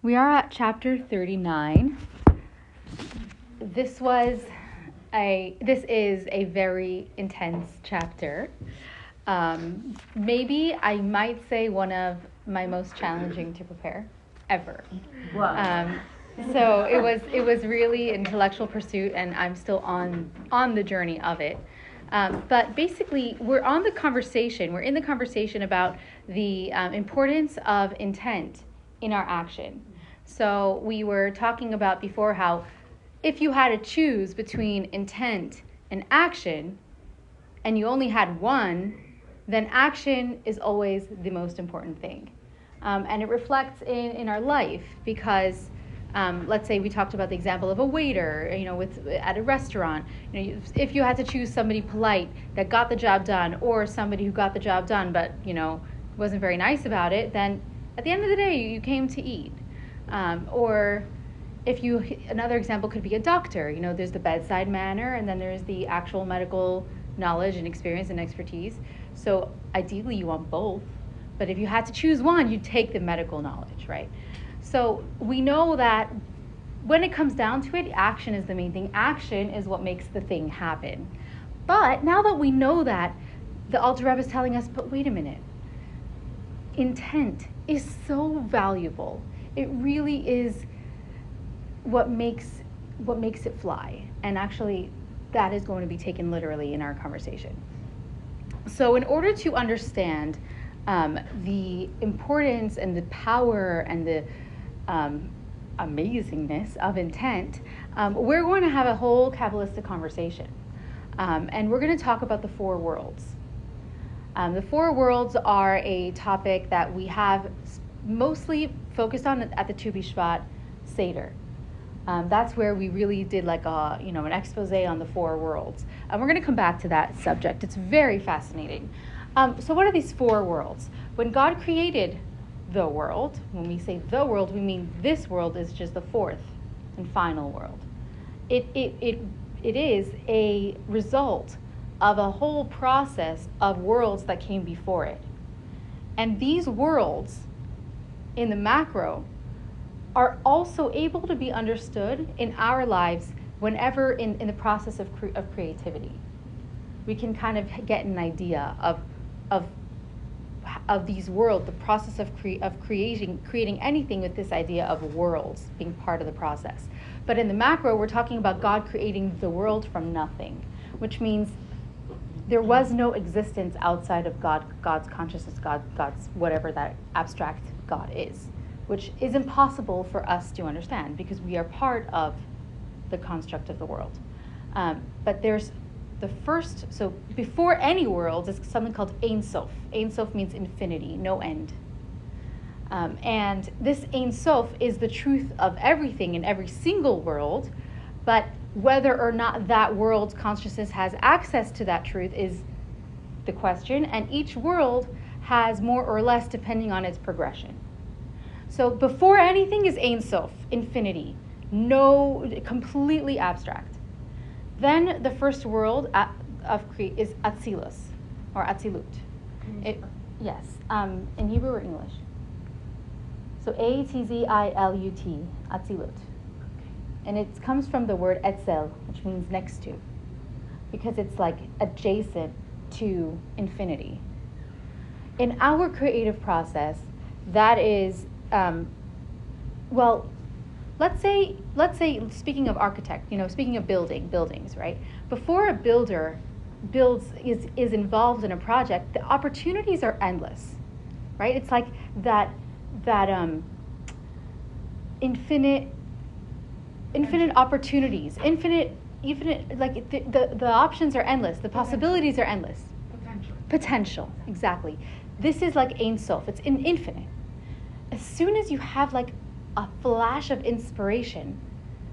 We are at chapter 39. This is a very intense chapter. Maybe I might say one of my most challenging to prepare ever. Wow. So it was really intellectual pursuit, and I'm still on the journey of it. But basically, we're in the conversation about the importance of intent in our action. So we were talking about before how if you had to choose between intent and action, and you only had one, then action is always the most important thing. And it reflects in our life because let's say we talked about the example of a waiter, at a restaurant. If you had to choose somebody polite that got the job done or somebody who got the job done but, wasn't very nice about it, then at the end of the day, you came to eat. Or another example could be a doctor. There's the bedside manner and then there's the actual medical knowledge and experience and expertise. So ideally you want both, but if you had to choose one, you'd take the medical knowledge, right? So we know that when it comes down to it, action is the main thing. Action is what makes the thing happen. But now that we know that, the Alter Rebbe is telling us, but wait a minute. Intent is so valuable. It really is what makes it fly. And actually, that is going to be taken literally in our conversation. So in order to understand the importance and the power and the amazingness of intent, we're going to have a whole Kabbalistic conversation. And we're going to talk about the four worlds. The four worlds are a topic that we have mostly focused on at the Tu B'Shvat Seder. That's where we really did like an expose on the four worlds. And we're going to come back to that subject. It's very fascinating. So what are these four worlds? When God created the world, when we say the world, we mean this world is just the fourth and final world. It is a result of a whole process of worlds that came before it. And these worlds in the macro are also able to be understood in our lives whenever in the process of creativity. We can kind of get an idea of these worlds, the process of creating anything with this idea of worlds being part of the process. But in the macro, we're talking about God creating the world from nothing, which means there was no existence outside of God's consciousness, God's whatever that abstract God is, which is impossible for us to understand because we are part of the construct of the world. But there's the first, so before any world is something called Ein Sof. Ein Sof means infinity, no end. And this Ein Sof is the truth of everything in every single world, but whether or not that world's consciousness has access to that truth is the question, and each world has more or less depending on its progression. So before anything is Ein Sof, infinity, completely abstract. Then the first world is Atzilus, or Atzilut. Yes, in Hebrew or English? So A-T-Z-I-L-U-T, Atzilut. And it comes from the word etzel, which means next to, because it's like adjacent to infinity. In our creative process, that is, let's say, speaking of architect, speaking of buildings, right? Before a builder is involved in a project, the opportunities are endless, right? It's like that infinite opportunities, infinite, like the options are endless, the possibilities are endless. Potential, exactly. This is like Ein Sof, it's infinite. As soon as you have like a flash of inspiration,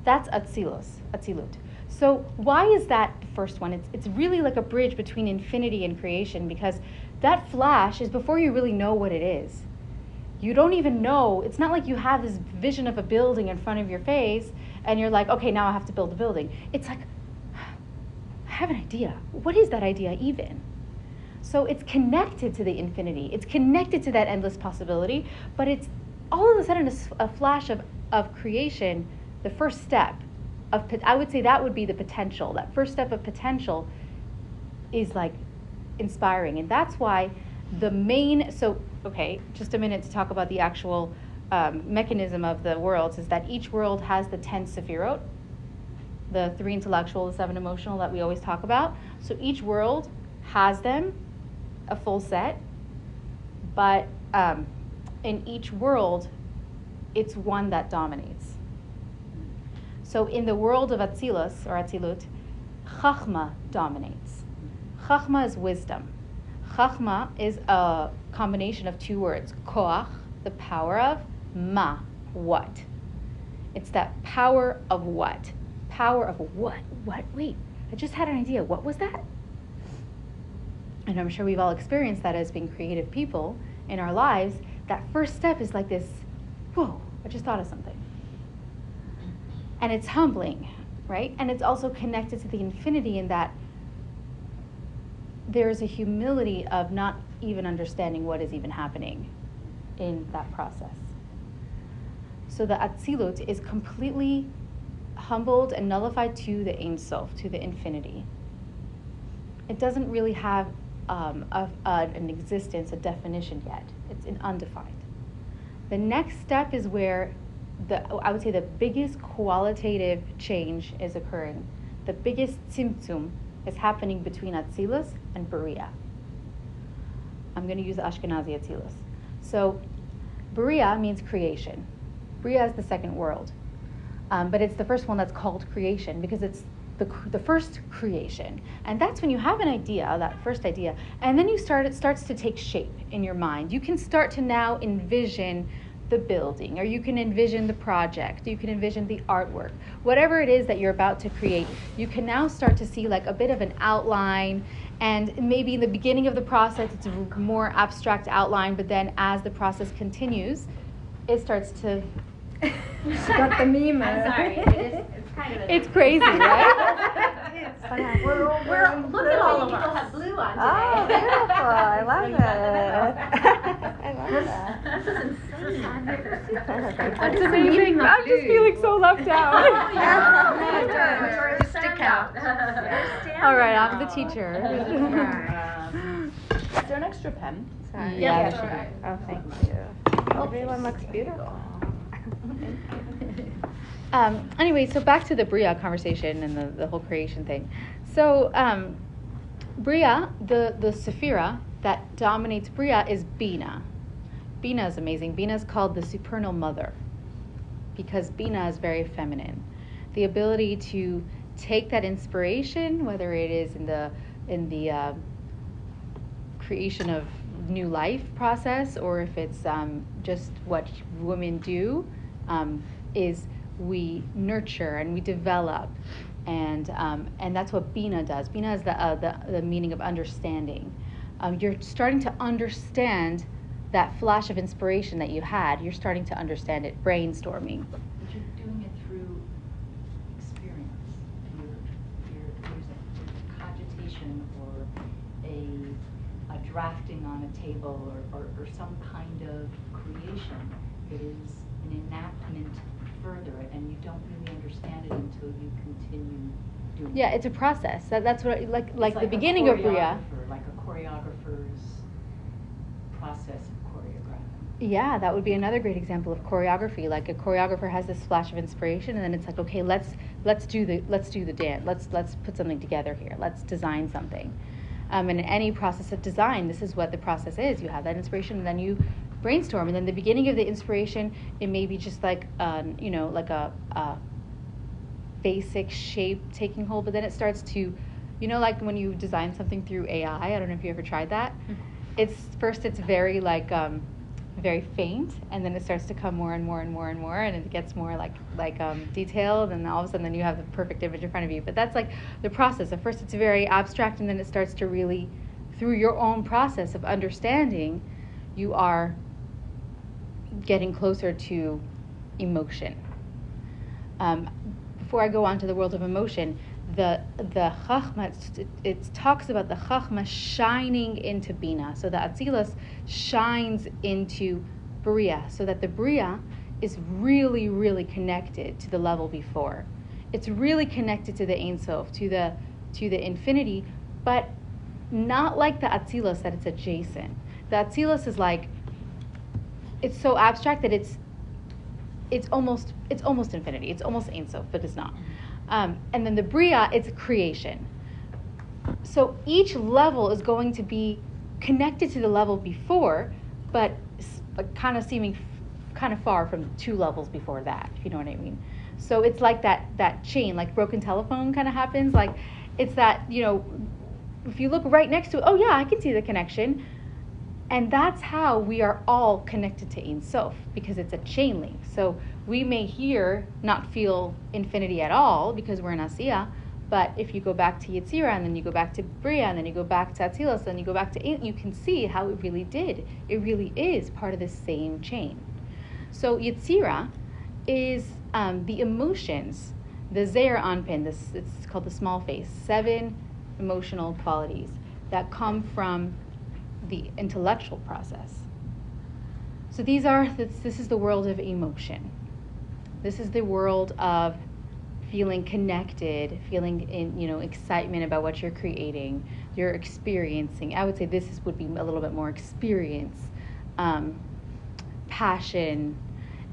that's Atzilut. So why is that the first one? It's really like a bridge between infinity and creation, because that flash is before you really know what it is. You don't even know, it's not like you have this vision of a building in front of your face and you're like, okay, now I have to build a building. It's like, I have an idea. What is that idea even? So it's connected to the infinity. It's connected to that endless possibility, but it's all of a sudden a flash of creation, the first step I would say that would be the potential. That first step of potential is like inspiring. And that's why just a minute to talk about the actual mechanism of the worlds, is that each world has the 10 sephirot, the 3 intellectual, the 7 emotional that we always talk about. So each world has them, a full set, but in each world, it's one that dominates. So in the world of Atzilus, or Atzilut, Chachma dominates. Chachma is wisdom. Chachma is a combination of 2 words, koach, the power of, ma, what. It's that power of what? Power of what? What? Wait, I just had an idea. What was that? And I'm sure we've all experienced that as being creative people in our lives. That first step is like this, whoa, I just thought of something. And it's humbling, right? And it's also connected to the infinity in that there's a humility of not even understanding what is even happening in that process. So the Atzilut is completely humbled and nullified to the Ein Sof, to the infinity. It doesn't really have an existence, a definition yet. It's undefined. The next step is where I would say the biggest qualitative change is occurring. The biggest tzimtzum is happening between Atzilus and Beriah. I'm going to use Ashkenazi Atzilus. So Beriah means creation. Beriah is the second world. But it's the first one that's called creation because it's the first creation. And that's when you have an idea, that first idea, and then it starts to take shape in your mind. You can start to now envision the building, or you can envision the project, you can envision the artwork. Whatever it is that you're about to create, you can now start to see like a bit of an outline, and maybe in the beginning of the process it's a more abstract outline, but then as the process continues, it starts to... Got the meme. I'm sorry, it's kind of It's crazy, right? Look at all of us. People have blue on today. Oh, beautiful. I love it. I love that. This is insane. It's amazing. I'm just feeling so left out. Stick out. All right, I'm the teacher. Is there an extra pen? Sorry. Yeah, there there should be. Oh, thank you. Everyone looks beautiful. Anyway, so back to the Bria conversation and the whole creation thing. So Bria, the Sephira that dominates Bria is Bina. Bina is amazing. Bina is called the supernal mother because Bina is very feminine. The ability to take that inspiration, whether it is in the creation of new life process or if it's just what women do, is we nurture and we develop, and that's what Bina does. Bina is the meaning of understanding. You're starting to understand that flash of inspiration that you had. You're starting to understand it, brainstorming. But you're doing it through experience. There's a cogitation or a drafting on a table or some kind of creation. It is an enactment further, and you don't really understand it until you continue doing it. Yeah, it's a process. That's what like the a beginning of Bria. Like a choreographer's process of choreographing. Yeah, that would be another great example of choreography. Like a choreographer has this flash of inspiration, and then it's like, okay, let's do the dance. Let's put something together here. Let's design something. And in any process of design, this is what the process is. You have that inspiration, and then you brainstorm. And then the beginning of the inspiration, it may be just like like a basic shape taking hold, but then it starts to, like when you design something through AI. I don't know if you ever tried that. It's very like very faint, and then it starts to come more and more and more and more, and it gets more like detailed, and all of a sudden then you have the perfect image in front of you. But that's like the process. At first it's very abstract, and then it starts to really, through your own process of understanding, you are getting closer to emotion. Before I go on to the world of emotion, the Chachma, it talks about the Chachma shining into Bina. So the Atzilus shines into Bria, so that the Bria is really, really connected to the level before. It's really connected to the Ein Sof, to the infinity, but not like the Atzilus that it's adjacent. The Atzilus is like, it's so abstract that it's almost infinity. It's almost Ein Sof, but it's not. And then the Bria, it's creation. So each level is going to be connected to the level before, but kind of seeming kind of far from two levels before that, if you know what I mean. So it's like that chain, like broken telephone kind of happens. Like it's that, if you look right next to it, oh yeah, I can see the connection. And that's how we are all connected to Ein Sof, because it's a chain link. So we may here not feel infinity at all because we're in Asiya, but if you go back to Yetzirah, and then you go back to Bria, and then you go back to Atzilus, and you go back to Ein, you can see how it really did. It really is part of the same chain. So Yetzirah is the emotions, the Zeir Anpin, it's called the small face, 7 emotional qualities that come from the intellectual process. So this is the world of emotion. This is the world of feeling connected, feeling excitement about what you're creating, you're experiencing. I would say this would be a little bit more experience, passion,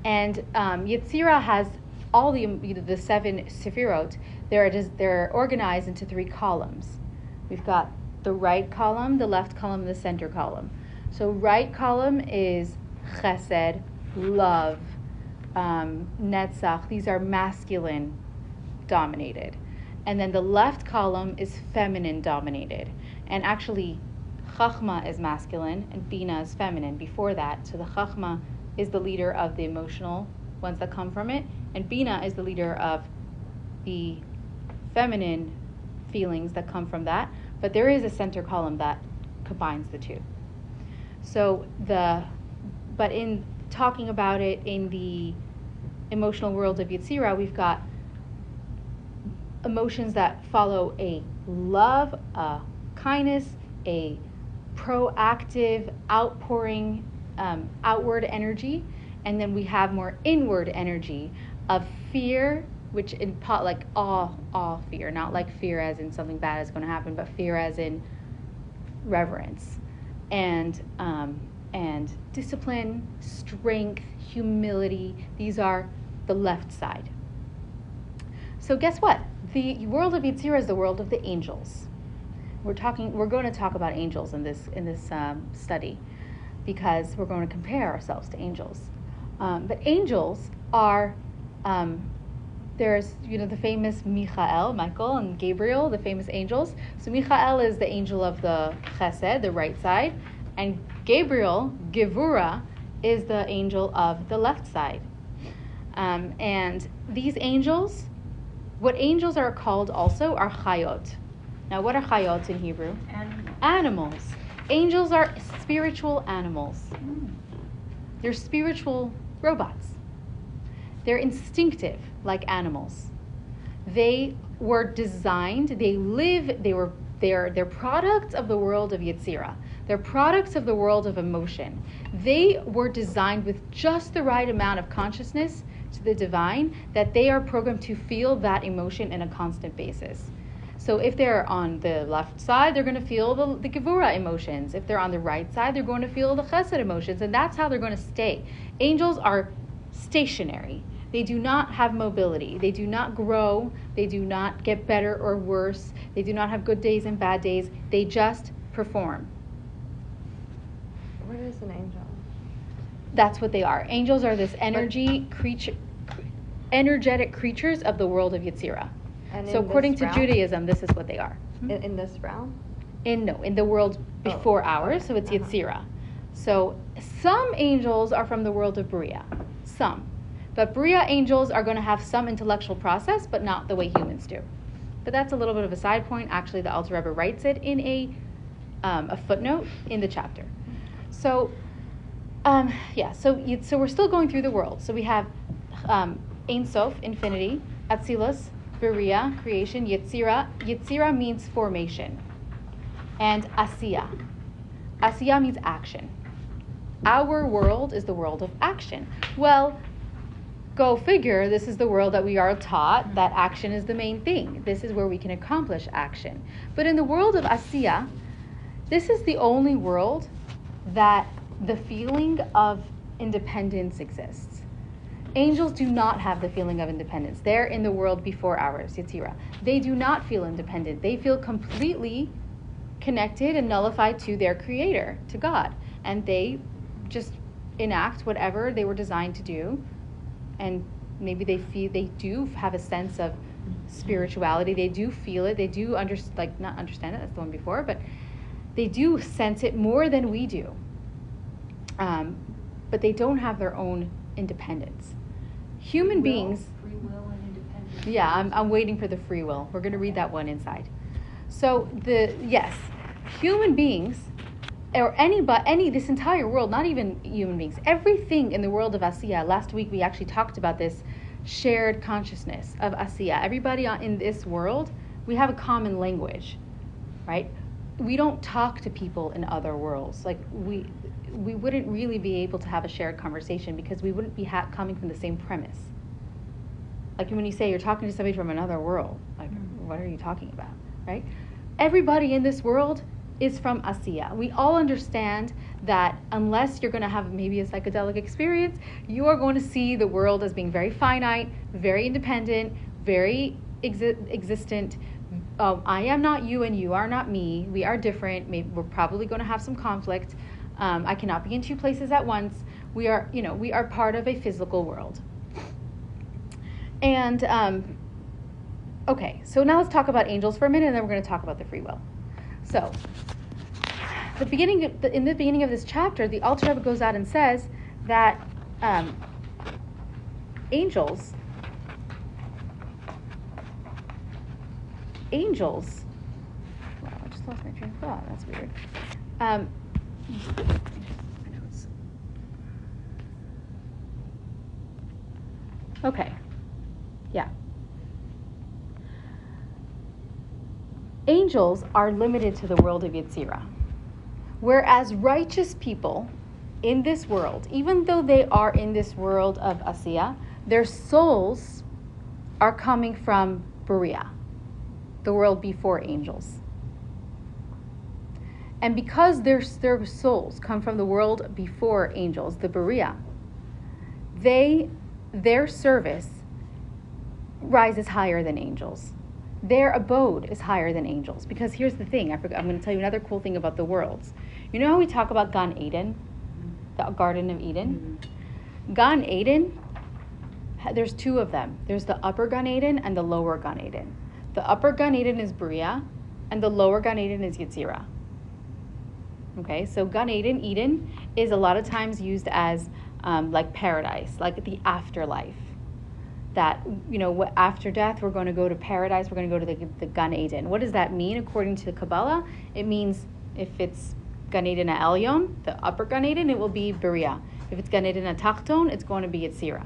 and Yetzirah has all the 7 sefirot. They're organized into 3 columns. We've got the right column, the left column, and the center column. So right column is chesed, love, netzach. These are masculine dominated. And then the left column is feminine dominated. And actually, chachma is masculine and bina is feminine before that. So the chachma is the leader of the emotional ones that come from it, and bina is the leader of the feminine feelings that come from that. But there is a center column that combines the two. So but in talking about it in the emotional world of Yetzirah, we've got emotions that follow a love, a kindness, a proactive, outpouring, outward energy, and then we have more inward energy of fear, which like awe fear, not like fear as in something bad is going to happen, but fear as in reverence, and discipline, strength, humility. These are the left side. So guess what? The world of Yetzirah is the world of the angels. We're going to talk about angels in this study, because we're going to compare ourselves to angels. But angels are there's the famous Michael and Gabriel, the famous angels. So Michael is the angel of the Chesed, the right side, and Gabriel, Gevura, is the angel of the left side. And these angels, what angels are called also are chayot. Now, what are chayot in Hebrew? Animals. Angels are spiritual animals. They're spiritual robots. They're instinctive like animals. They were designed, they're products of the world of Yetzirah. They're products of the world of emotion. They were designed with just the right amount of consciousness to the divine that they are programmed to feel that emotion in a constant basis. So if they're on the left side, they're going to feel the Gevura emotions. If they're on the right side, they're going to feel the Chesed emotions, and that's how they're going to stay. Angels are stationary. They do not have mobility. They do not grow. They do not get better or worse. They do not have good days and bad days. They just perform. What is an angel? That's what they are. Angels are this energetic creatures of the world of Yetzirah. And so according to Judaism, this is what they are. In this realm? In the world before ours, so it's Yetzirah. So some angels are from the world of Bria. Some. But Bria angels are going to have some intellectual process, but not the way humans do. But that's a little bit of a side point. Actually, the Alter Rebbe writes it in a footnote in the chapter. So, so we're still going through the world. So we have Ein Sof, infinity, Atzilus, Bria, creation, Yetzirah. Yetzirah means formation. And Asiya. Asiya means action. Our world is the world of action. Well, go figure, this is the world that we are taught that action is the main thing. This is where we can accomplish action. But in the world of Asiya, this is the only world that the feeling of independence exists. Angels do not have the feeling of independence. They're in the world before ours, Yetzirah. They do not feel independent. They feel completely connected and nullified to their creator, to God. And they just enact whatever they were designed to do. And maybe they do have a sense of spirituality. They do feel it. They do not understand it. That's the one before, but they do sense it more than we do. But they don't have their own independence. Human beings. Free will and independence. Yeah, I'm waiting for the free will. We're going to read that one inside. So human beings, or this entire world, not even human beings, everything in the world of Asiya. Last week we actually talked about this shared consciousness of Asiya. Everybody in this world, we have a common language, right? We don't talk to people in other worlds. Like we wouldn't really be able to have a shared conversation because we wouldn't be coming from the same premise. Like when you say you're talking to somebody from another world, like what are you talking about, right? Everybody in this world is from Asiya. We all understand that unless you're going to have maybe a psychedelic experience, you are going to see the world as being very finite, very independent, very existent. I am not you and you are not me. We are different. Maybe we're probably going to have some conflict. I cannot be in two places at once. We are part of a physical world. And okay, so now let's talk about angels for a minute, and then we're going to talk about the free will. So, in the beginning of this chapter, the Alter Rebbe goes out and says that angels. Wow, I just lost my train of thought. That's weird. Okay. Yeah. Angels are limited to the world of Yetzirah. Whereas righteous people in this world, even though they are in this world of Asiya, their souls are coming from Beriah, the world before angels. And because their souls come from the world before angels, the Beriah, their service rises higher than angels. Their abode is higher than angels. Because here's the thing, I'm going to tell you another cool thing about the worlds. You know how we talk about Gan Eden, the Garden of Eden? Mm-hmm. Gan Eden, there's two of them. There's the upper Gan Eden and the lower Gan Eden. The upper Gan Eden is Beriah, and the lower Gan Eden is Yetzirah. Okay, so Gan Eden is a lot of times used as like paradise, like the afterlife. That, after death, we're going to go to paradise, we're going to go to the Gan Eden. What does that mean according to Kabbalah? It means if it's Gan Eden Elyon, the upper Gan Eden, it will be Beriah. If it's Gan Eden Tachton, it's going to be Yetzirah.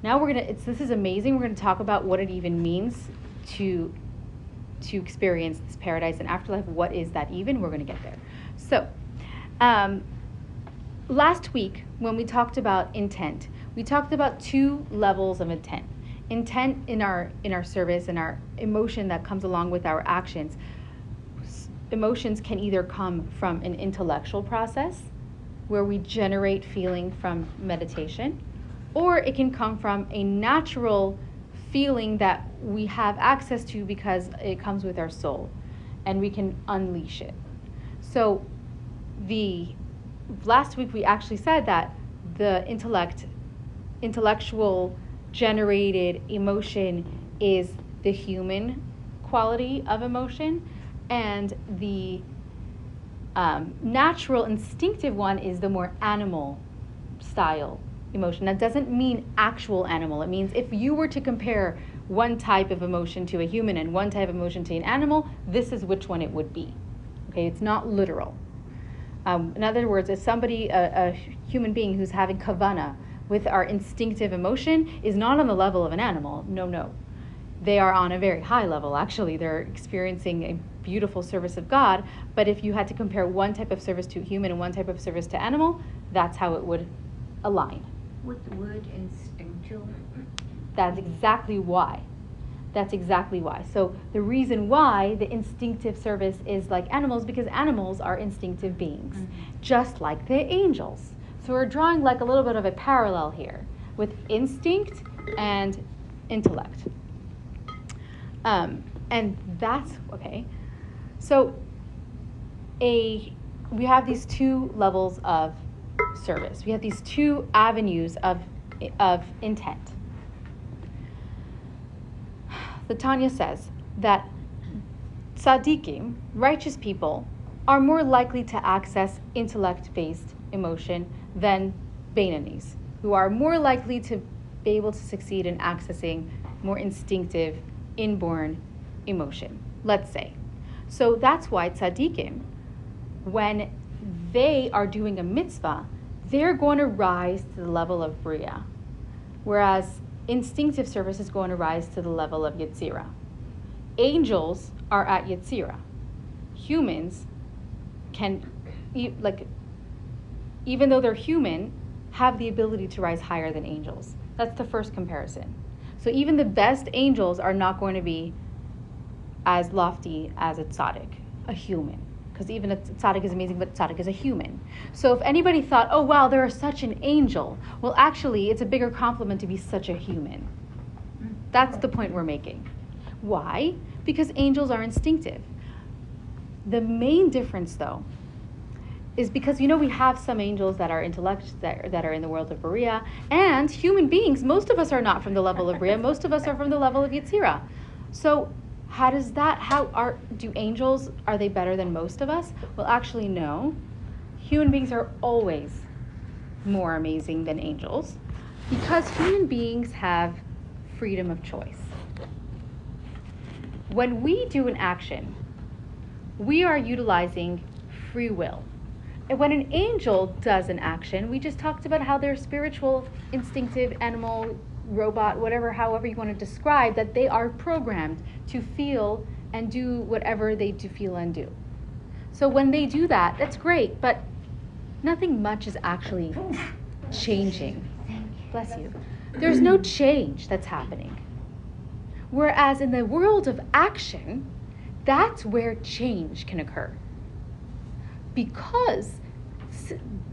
Now this is amazing. We're going to talk about what it even means to experience this paradise and afterlife. What is that even? We're going to get there. So, last week when we talked about intent, we talked about two levels of intent. Intent in our service and our emotion that comes along with our actions. Emotions can either come from an intellectual process where we generate feeling from meditation, or it can come from a natural feeling that we have access to because it comes with our soul and we can unleash it. So last week we actually said that the intellectual generated emotion is the human quality of emotion, and the natural instinctive one is the more animal style emotion. That doesn't mean actual animal. It means if you were to compare one type of emotion to a human and one type of emotion to an animal, this is which one it would be. Okay, it's not literal. In other words, if somebody, a human being who's having kavana with our instinctive emotion is not on the level of an animal. No. They are on a very high level, actually. They're experiencing beautiful service of God. But if you had to compare one type of service to human and one type of service to animal, that's how it would align. With the word instinctual. That's exactly why. That's exactly why. So the reason why the instinctive service is like animals, because animals are instinctive beings, just like the angels. So we're drawing like a little bit of a parallel here with instinct and intellect. And that's, okay. So we have these two levels of service. We have these two avenues of intent. The Tanya says that tzaddikim, righteous people, are more likely to access intellect-based emotion than Beinanis, who are more likely to be able to succeed in accessing more instinctive, inborn emotion, let's say. So that's why tzaddikim, when they are doing a mitzvah, they're going to rise to the level of bria, whereas instinctive service is going to rise to the level of Yetzirah. Angels are at Yetzirah. Humans can, even though they're human, have the ability to rise higher than angels. That's the first comparison. So even the best angels are not going to be as lofty as a tzaddik, a human. Because even a tzaddik is amazing, but tzaddik is a human. So if anybody thought, oh wow, they're such an angel, well actually it's a bigger compliment to be such a human. That's the point we're making. Why? Because angels are instinctive. The main difference though is because, we have some angels that are intellect, that are in the world of Bria, and human beings, most of us are not from the level of Bria, most of us are from the level of Yetzirah. So do angels, are they better than most of us? Well, actually, no. Human beings are always more amazing than angels because human beings have freedom of choice. When we do an action, we are utilizing free will. And when an angel does an action, we just talked about how they're spiritual, instinctive, animal, robot, however you want to describe, that they are programmed to feel and do whatever they do feel and do. So when they do that, that's great, but nothing much is actually changing. Bless you. There's no change that's happening. Whereas in the world of action, that's where change can occur. Because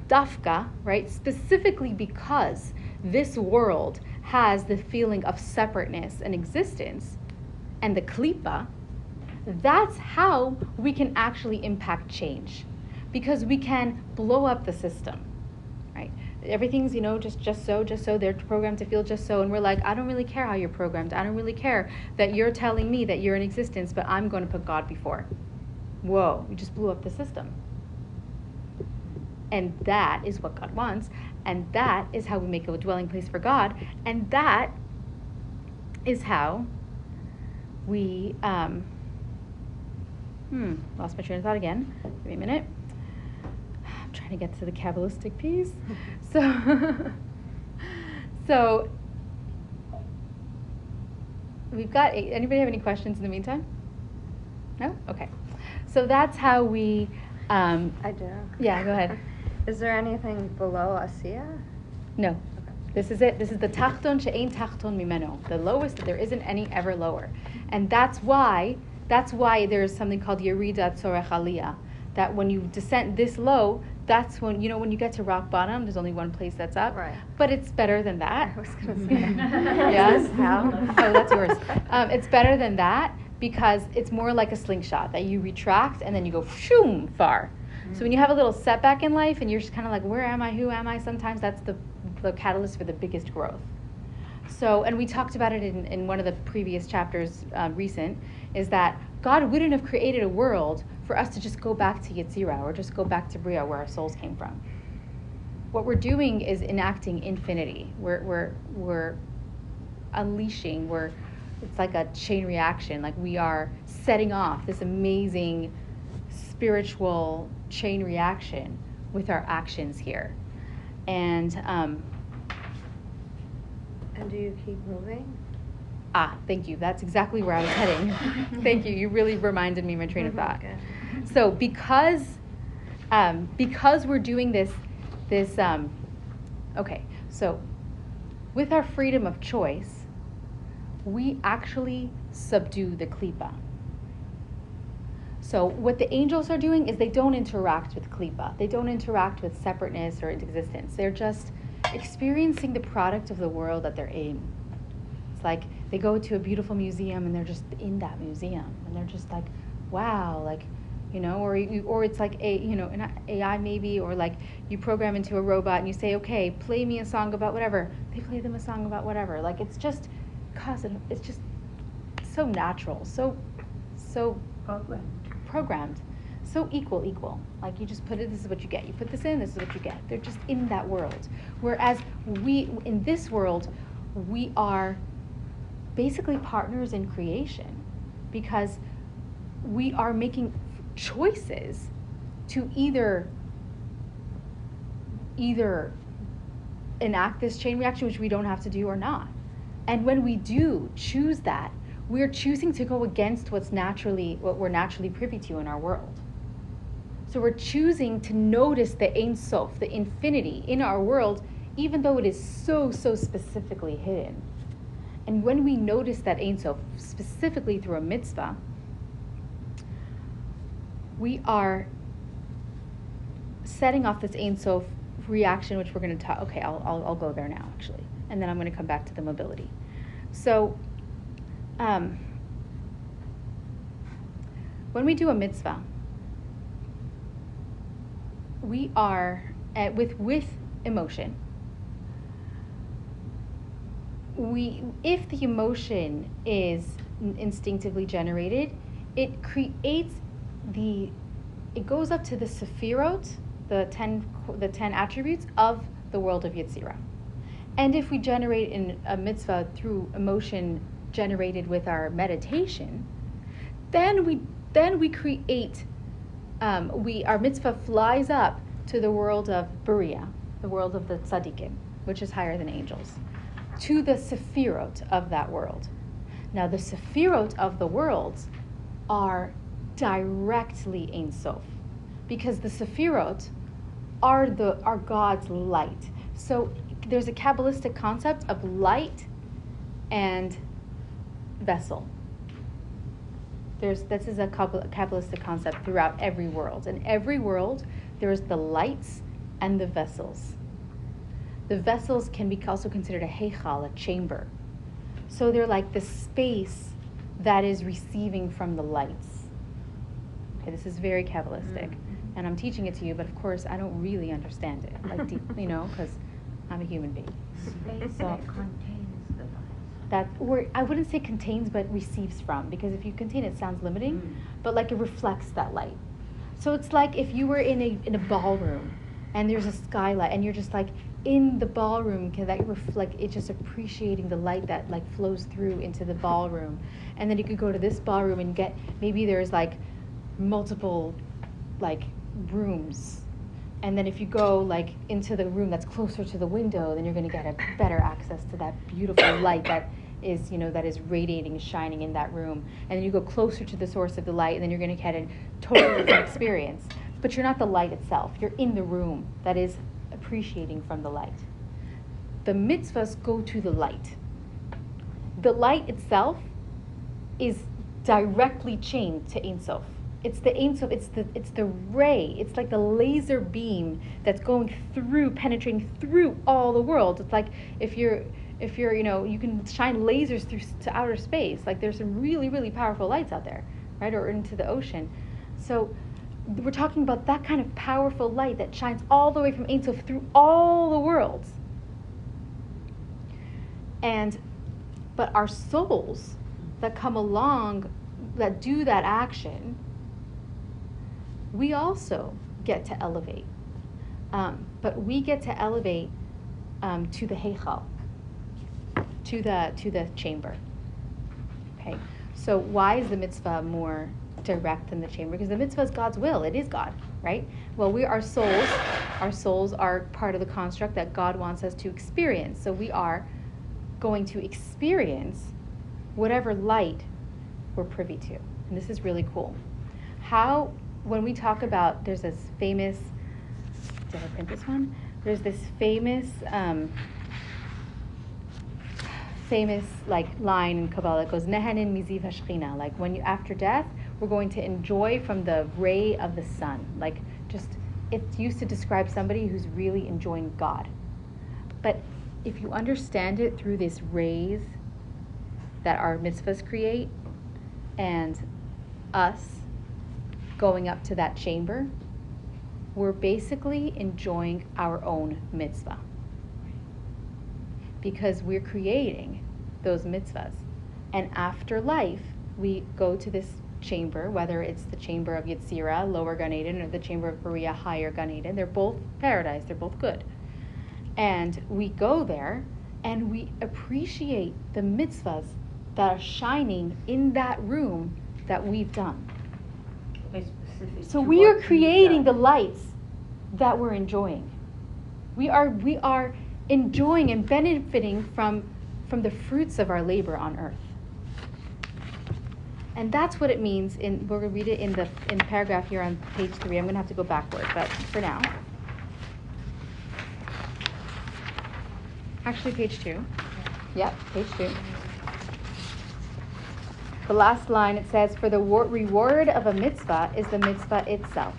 dafka, right, specifically because this world has the feeling of separateness and existence, and the klipa, that's how we can actually impact change. Because we can blow up the system, right? Everything's, just so, they're programmed to feel just so, and we're like, I don't really care how you're programmed. I don't really care that you're telling me that you're in existence, but I'm going to put God before. Whoa, you just blew up the system. And that is what God wants. And that is how we make a dwelling place for God. And that is how we, lost my train of thought again. Give me a minute. I'm trying to get to the Kabbalistic piece. So we've got, anybody have any questions in the meantime? No? Okay. So that's how we, I do. Yeah, go ahead. Is there anything below Asiya? No. Okay. This is it. This is the tachton she'ein tachton mimeno. The lowest, there isn't any ever lower. And that's why there's something called yerida tzorech aliyah. That when you descend this low, that's when, when you get to rock bottom, there's only one place that's up. Right. But it's better than that. I was going to say. Yes? How? Oh, that's yours. It's better than that because it's more like a slingshot that you retract and then you go shoom far. So when you have a little setback in life and you're just kind of like, where am I, who am I? Sometimes that's the catalyst for the biggest growth. So, and we talked about it in one of the previous chapters, recent, is that God wouldn't have created a world for us to just go back to Yetzirah or just go back to Bria where our souls came from. What we're doing is enacting infinity. We're unleashing, it's like a chain reaction, like we are setting off this amazing spiritual chain reaction with our actions here. And do you keep moving? Thank you. That's exactly where I was heading. Thank you. You really reminded me of my train of thought. So because we're doing this, okay, so with our freedom of choice, we actually subdue the klipa. So what the angels are doing is they don't interact with klipa. They don't interact with separateness or existence. They're just experiencing the product of the world that they're in. It's like they go to a beautiful museum and they're just in that museum and they're just like, wow, like, you know, or it's like an AI maybe, or like you program into a robot and you say, okay, play me a song about whatever. They play them a song about whatever. Like it's just so natural, so programmed, so equal. Like you just put it, this is what you get. You put this in, this is what you get. They're just in that world. Whereas we, in this world, we are basically partners in creation because we are making choices to either enact this chain reaction, which we don't have to do, or not. And when we do choose that, we're choosing to go against what we're naturally privy to in our world. So we're choosing to notice the Ein Sof, the infinity in our world, even though it is so specifically hidden. And when we notice that Ein Sof, specifically through a mitzvah, we are setting off this Ein Sof reaction, which we're going to talk. Okay, I'll go there now, actually, and then I'm going to come back to the mobility. So, when we do a mitzvah, we are with emotion. If the emotion is instinctively generated, it goes up to the sefirot, the 10 attributes of the world of Yetzirah. And if we generate a mitzvah through emotion generated with our meditation, then we create, our mitzvah flies up to the world of Beriah, the world of the tzaddikim, which is higher than angels, to the sefirot of that world. Now the sefirot of the worlds are directly Ein Sof, because the sefirot are God's light. So there's a Kabbalistic concept of light and vessel. This is a Kabbalistic concept throughout every world. In every world, there's the lights and the vessels. The vessels can be also considered a heichal, a chamber. So they're like the space that is receiving from the lights. Okay, this is very Kabbalistic, and I'm teaching it to you, but of course I don't really understand it, like deep, because I'm a human being. Space that contains the light. That, or I wouldn't say contains, but receives from, because if you contain it sounds limiting, but like it reflects that light. So it's like if you were in a ballroom, and there's a skylight, and you're just like in the ballroom, that reflect, it's just appreciating the light that like flows through into the ballroom, and then you could go to this ballroom and get, maybe there's like multiple like rooms, and then if you go like into the room that's closer to the window, then you're going to get a better access to that beautiful light that is that is radiating, shining in that room. And then you go closer to the source of the light, and then you're going to get a totally different experience, but you're not the light itself, you're in the room that is appreciating from the light. The mitzvahs go to the light. The light itself is directly chained to Ein Sof. It's the Ein Sof, it's the ray, it's like the laser beam that's going through, penetrating through all the world. It's like if you're you can shine lasers through to outer space. Like there's some really, really powerful lights out there, right? Or into the ocean. So we're talking about that kind of powerful light that shines all the way from Ein Sof through all the worlds. But our souls that come along, that do that action, we also get to elevate. But we get to elevate to the heichal, to the chamber. Okay, so why is the mitzvah more direct than the chamber? Because the mitzvah is God's will. It is God, right? Well, our souls are part of the construct that God wants us to experience. So we are going to experience whatever light we're privy to. And this is really cool. When we talk about, there's this famous, did I print this one? There's this famous like line in Kabbalah that goes, Nehanin miziv hashchina, like when you, after death, we're going to enjoy from the ray of the sun. Like just, it's used to describe somebody who's really enjoying God. But if you understand it through these rays that our mitzvahs create, and us going up to that chamber, we're basically enjoying our own mitzvah. Because we're creating those mitzvahs. And after life, we go to this chamber, whether it's the chamber of Yetzirah, lower Gan Eden, or the chamber of Beriah, higher Gan Eden. They're both paradise, they're both good. And we go there and we appreciate the mitzvahs that are shining in that room that we've done. So we are creating the lights that we're enjoying. We are enjoying and benefiting from the fruits of our labor on earth. And that's what it means we're going to read it in the paragraph here on page 3. I'm going to have to go backward, but for now. Actually, page 2. Yep, page 2. The last line, it says, for the reward of a mitzvah is the mitzvah itself.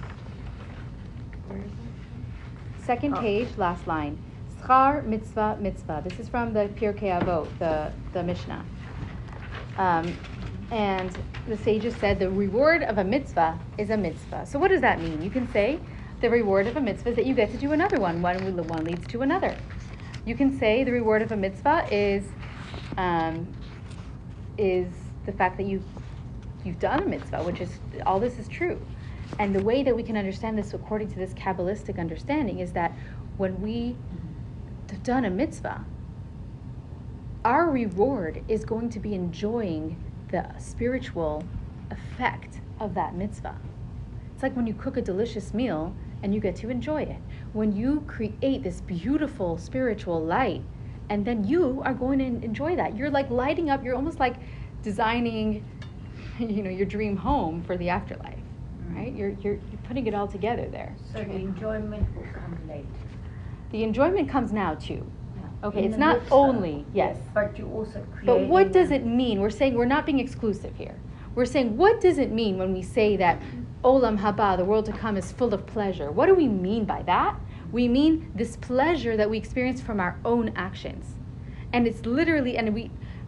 Second page, last line. Schar mitzvah mitzvah. This is from the Pirkei Avot, the Mishnah. And the sages said the reward of a mitzvah is a mitzvah. So what does that mean? You can say the reward of a mitzvah is that you get to do another one. One leads to another. You can say the reward of a mitzvah is the fact that you've done a mitzvah, which is, all this is true. And the way that we can understand this according to this Kabbalistic understanding is that when we have done a mitzvah, our reward is going to be enjoying the spiritual effect of that mitzvah. It's like when you cook a delicious meal and you get to enjoy it. When you create this beautiful spiritual light, and then you are going to enjoy that. You're like lighting up, you're almost like designing, your dream home for the afterlife, right? You're putting it all together there. So the enjoyment will come later. The enjoyment comes now too. Yeah. Okay, In it's the not mitzvah, only, yes. But you also create. But what does it mean? We're saying we're not being exclusive here. We're saying, what does it mean when we say that Olam Haba, the world to come, is full of pleasure? What do we mean by that? We mean this pleasure that we experience from our own actions. And it's literally,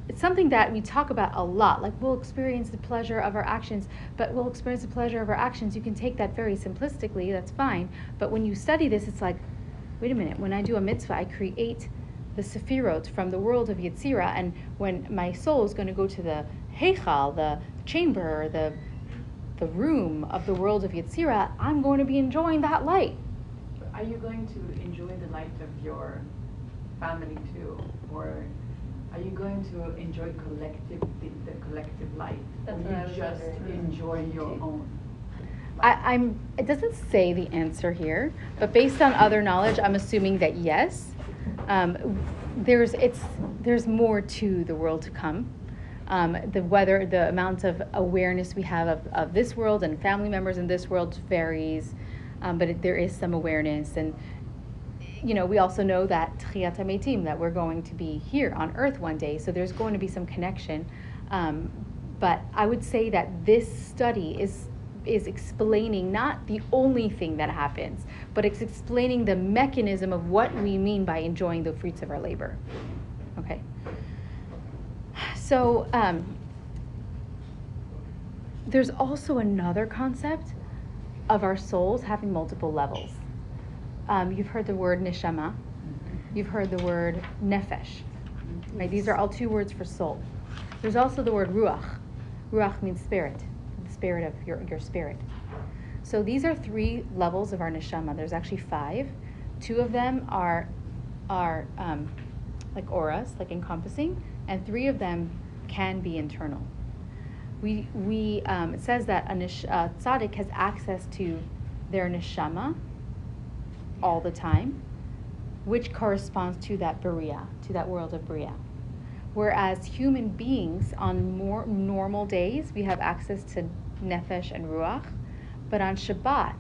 it's something that we talk about a lot. Like, we'll experience the pleasure of our actions, but we'll experience the pleasure of our actions. You can take that very simplistically, that's fine. But when you study this, it's like, wait a minute, when I do a mitzvah, I create the Sefirot from the world of Yetzirah, and when my soul is going to go to the Heichal, the chamber, the room of the world of Yetzirah, I'm going to be enjoying that light. Are you going to enjoy the light of your family too, or are you going to enjoy the collective light, That's or what I you was just wondering. enjoy your own? It doesn't say the answer here, but based on other knowledge, I'm assuming that yes. There's more to the world to come. The amount of awareness we have of this world and family members in this world varies, but there is some awareness. And we also know that Tchiyat HaMeitim, that we're going to be here on earth one day, so there's going to be some connection. But I would say that this study is explaining not the only thing that happens, but it's explaining the mechanism of what we mean by enjoying the fruits of our labor. Okay. So there's also another concept of our souls having multiple levels. You've heard the word neshama. You've heard the word nefesh. Right? These are all two words for soul. There's also the word ruach. Ruach means spirit, the spirit of your spirit. So these are 3 levels of our neshama. There's actually 5. 2 of them are like auras, like encompassing, and 3 of them can be internal. It says that a tzaddik has access to their neshama all the time, which corresponds to that beriah, to that world of beriah. Whereas human beings on more normal days, we have access to nefesh and ruach, but on Shabbat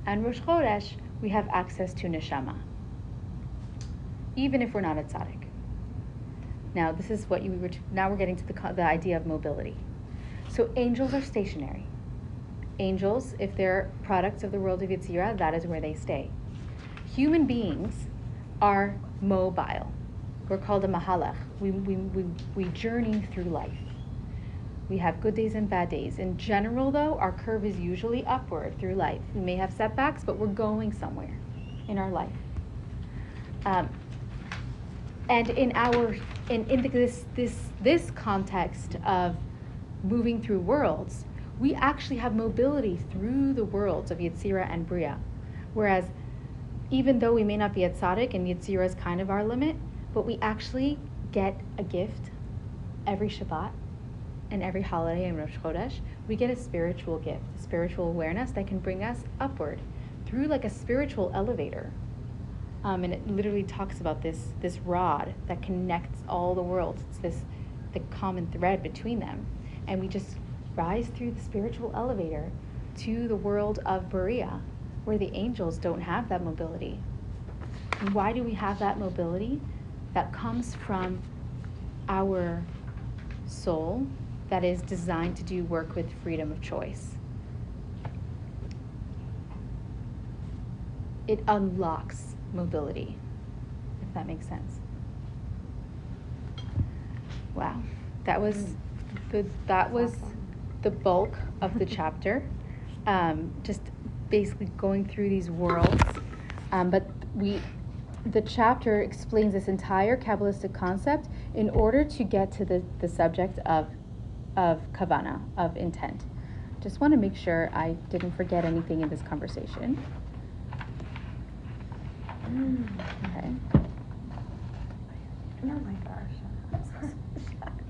and Rosh Chodesh, we have access to neshama, even if we're not a tzaddik. Now, this is what now we're getting to the idea of mobility. So angels are stationary. Angels, if they're products of the world of Yetzirah, that is where they stay. Human beings are mobile. We're called a mahalach. We journey through life. We have good days and bad days. In general, though, our curve is usually upward through life. We may have setbacks, but we're going somewhere in our life. And in this context of moving through worlds, we actually have mobility through the worlds of Yetzirah and Bria. Whereas, even though we may not be at tzaddik and Yetzirah is kind of our limit, but we actually get a gift every Shabbat and every holiday in Rosh Chodesh. We get a spiritual gift, a spiritual awareness that can bring us upward through like a spiritual elevator. And it literally talks about this rod that connects all the worlds. It's the common thread between them. And we just rise through the spiritual elevator to the world of Bria, where the angels don't have that mobility. And why do we have that mobility? That comes from our soul that is designed to do work with freedom of choice. It unlocks mobility, if that makes sense. Wow, that was the bulk of the chapter. Just basically going through these worlds, but the chapter explains this entire Kabbalistic concept in order to get to the subject of kavana, of intent. Just want to make sure I didn't forget anything in this conversation. Okay. Oh my gosh.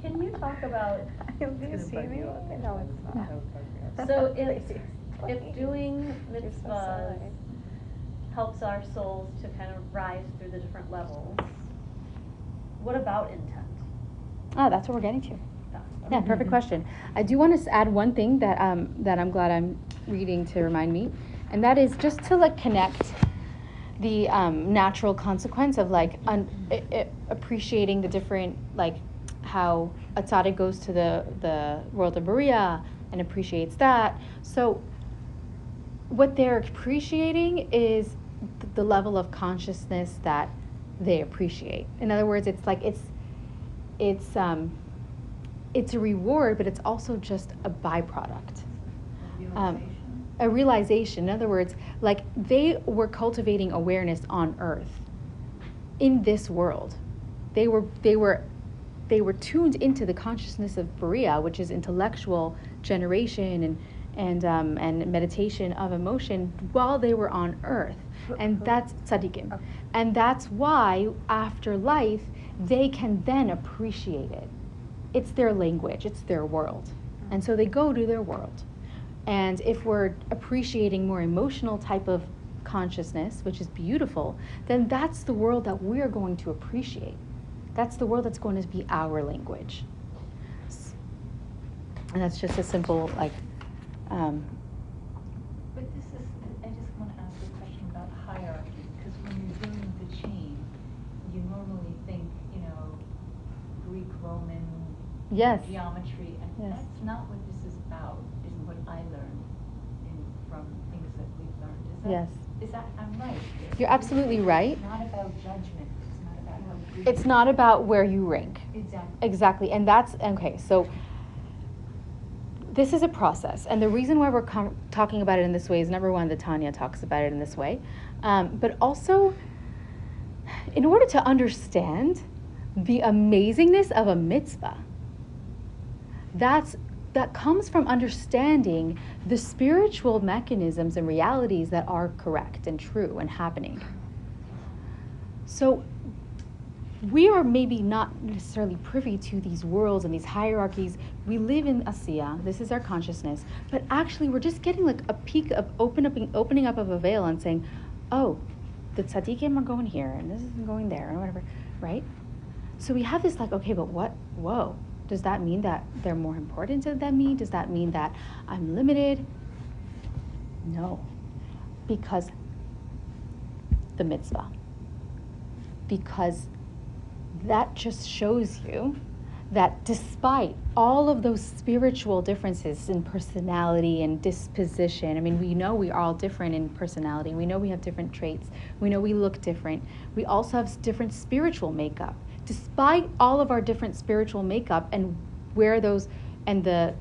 Can you talk about, Do you see me? No, it's not. so if doing mitzvahs helps our souls to kind of rise through the different levels, what about intent? Oh, that's what we're getting to. Yeah, perfect question. I do want to add one thing that I'm glad I'm reading to remind me, and that is just to like connect the natural consequence of like appreciating the different, like how a tzaddik goes to the world of Bria and appreciates that. So what they're appreciating is the level of consciousness that they appreciate. In other words, it's like it's a reward, but it's also just a byproduct. A realization. In other words, like they were cultivating awareness on earth in this world. They were tuned into the consciousness of Bria, which is intellectual generation and meditation of emotion while they were on earth. And that's tzaddikim. And that's why after life they can then appreciate it. It's their language, it's their world. And so they go to their world. And if we're appreciating more emotional type of consciousness, which is beautiful, then that's the world that we're going to appreciate. That's the world that's going to be our language. And that's just a simple, like, But this is, I just want to ask a question about hierarchy, because when you're doing the chain, you normally think, Greek, Roman, yes. geometry, and Yes. that's not what this is about, is what I learned from things that we've learned. Yes. Is that, I'm right? You're absolutely right. It's not about judgment, it's not about how Greek. It's not about where you rank. Exactly. Exactly. And that's, okay, so this is a process. And the reason why we're talking about it in this way is, number one, the Tanya talks about it in this way. But also, in order to understand the amazingness of a mitzvah, that comes from understanding the spiritual mechanisms and realities that are correct and true and happening. So we are maybe not necessarily privy to these worlds and these hierarchies. We live in Asiya, this is our consciousness, but actually we're just getting like a peek of opening up of a veil and saying, oh, the tzaddikim are going here and this is going there and whatever, right? so we have this like, okay, but whoa, does that mean that they're more important than me? Does that mean that I'm limited? No, because the mitzvah. Because that just shows you that despite all of those spiritual differences in personality and disposition, I mean, we know we are all different in personality. We know we have different traits. We know we look different. We also have different spiritual makeup. Despite all of our different spiritual makeup and where those and the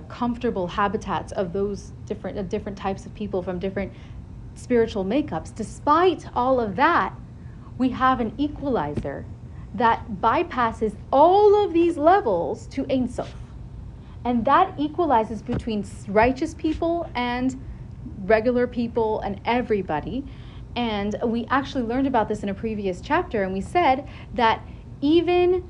comfortable habitats of those different types of people from different spiritual makeups, despite all of that, we have an equalizer that bypasses all of these levels to Ein Sof. And that equalizes between righteous people and regular people and everybody. And we actually learned about this in a previous chapter, and we said that even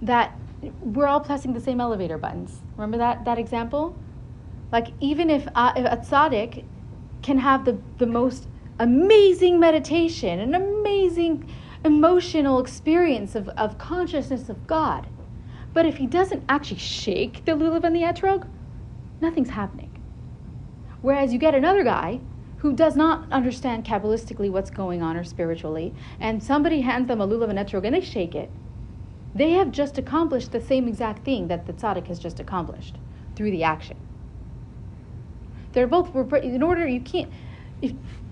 that we're all pressing the same elevator buttons. Remember that example? Like, even if a tzaddik can have the most amazing meditation, an amazing emotional experience of consciousness of God, but if he doesn't actually shake the lulav and the etrog, nothing's happening. Whereas you get another guy who does not understand Kabbalistically what's going on or spiritually, and somebody hands them a lulav and etrog and they shake it, they have just accomplished the same exact thing that the tzaddik has just accomplished through the action. They're both, in order, you can't,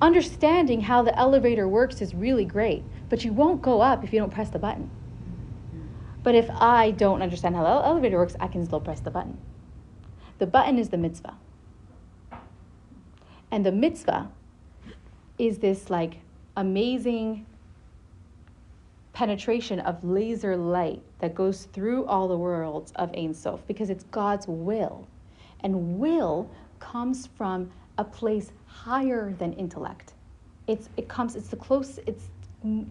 understanding how the elevator works is really great, but you won't go up if you don't press the button. But if I don't understand how the elevator works, I can still press the button. The button is the mitzvah. And the mitzvah is this like amazing penetration of laser light that goes through all the worlds of Ein Sof, because it's God's will. And will comes from a place higher than intellect. It's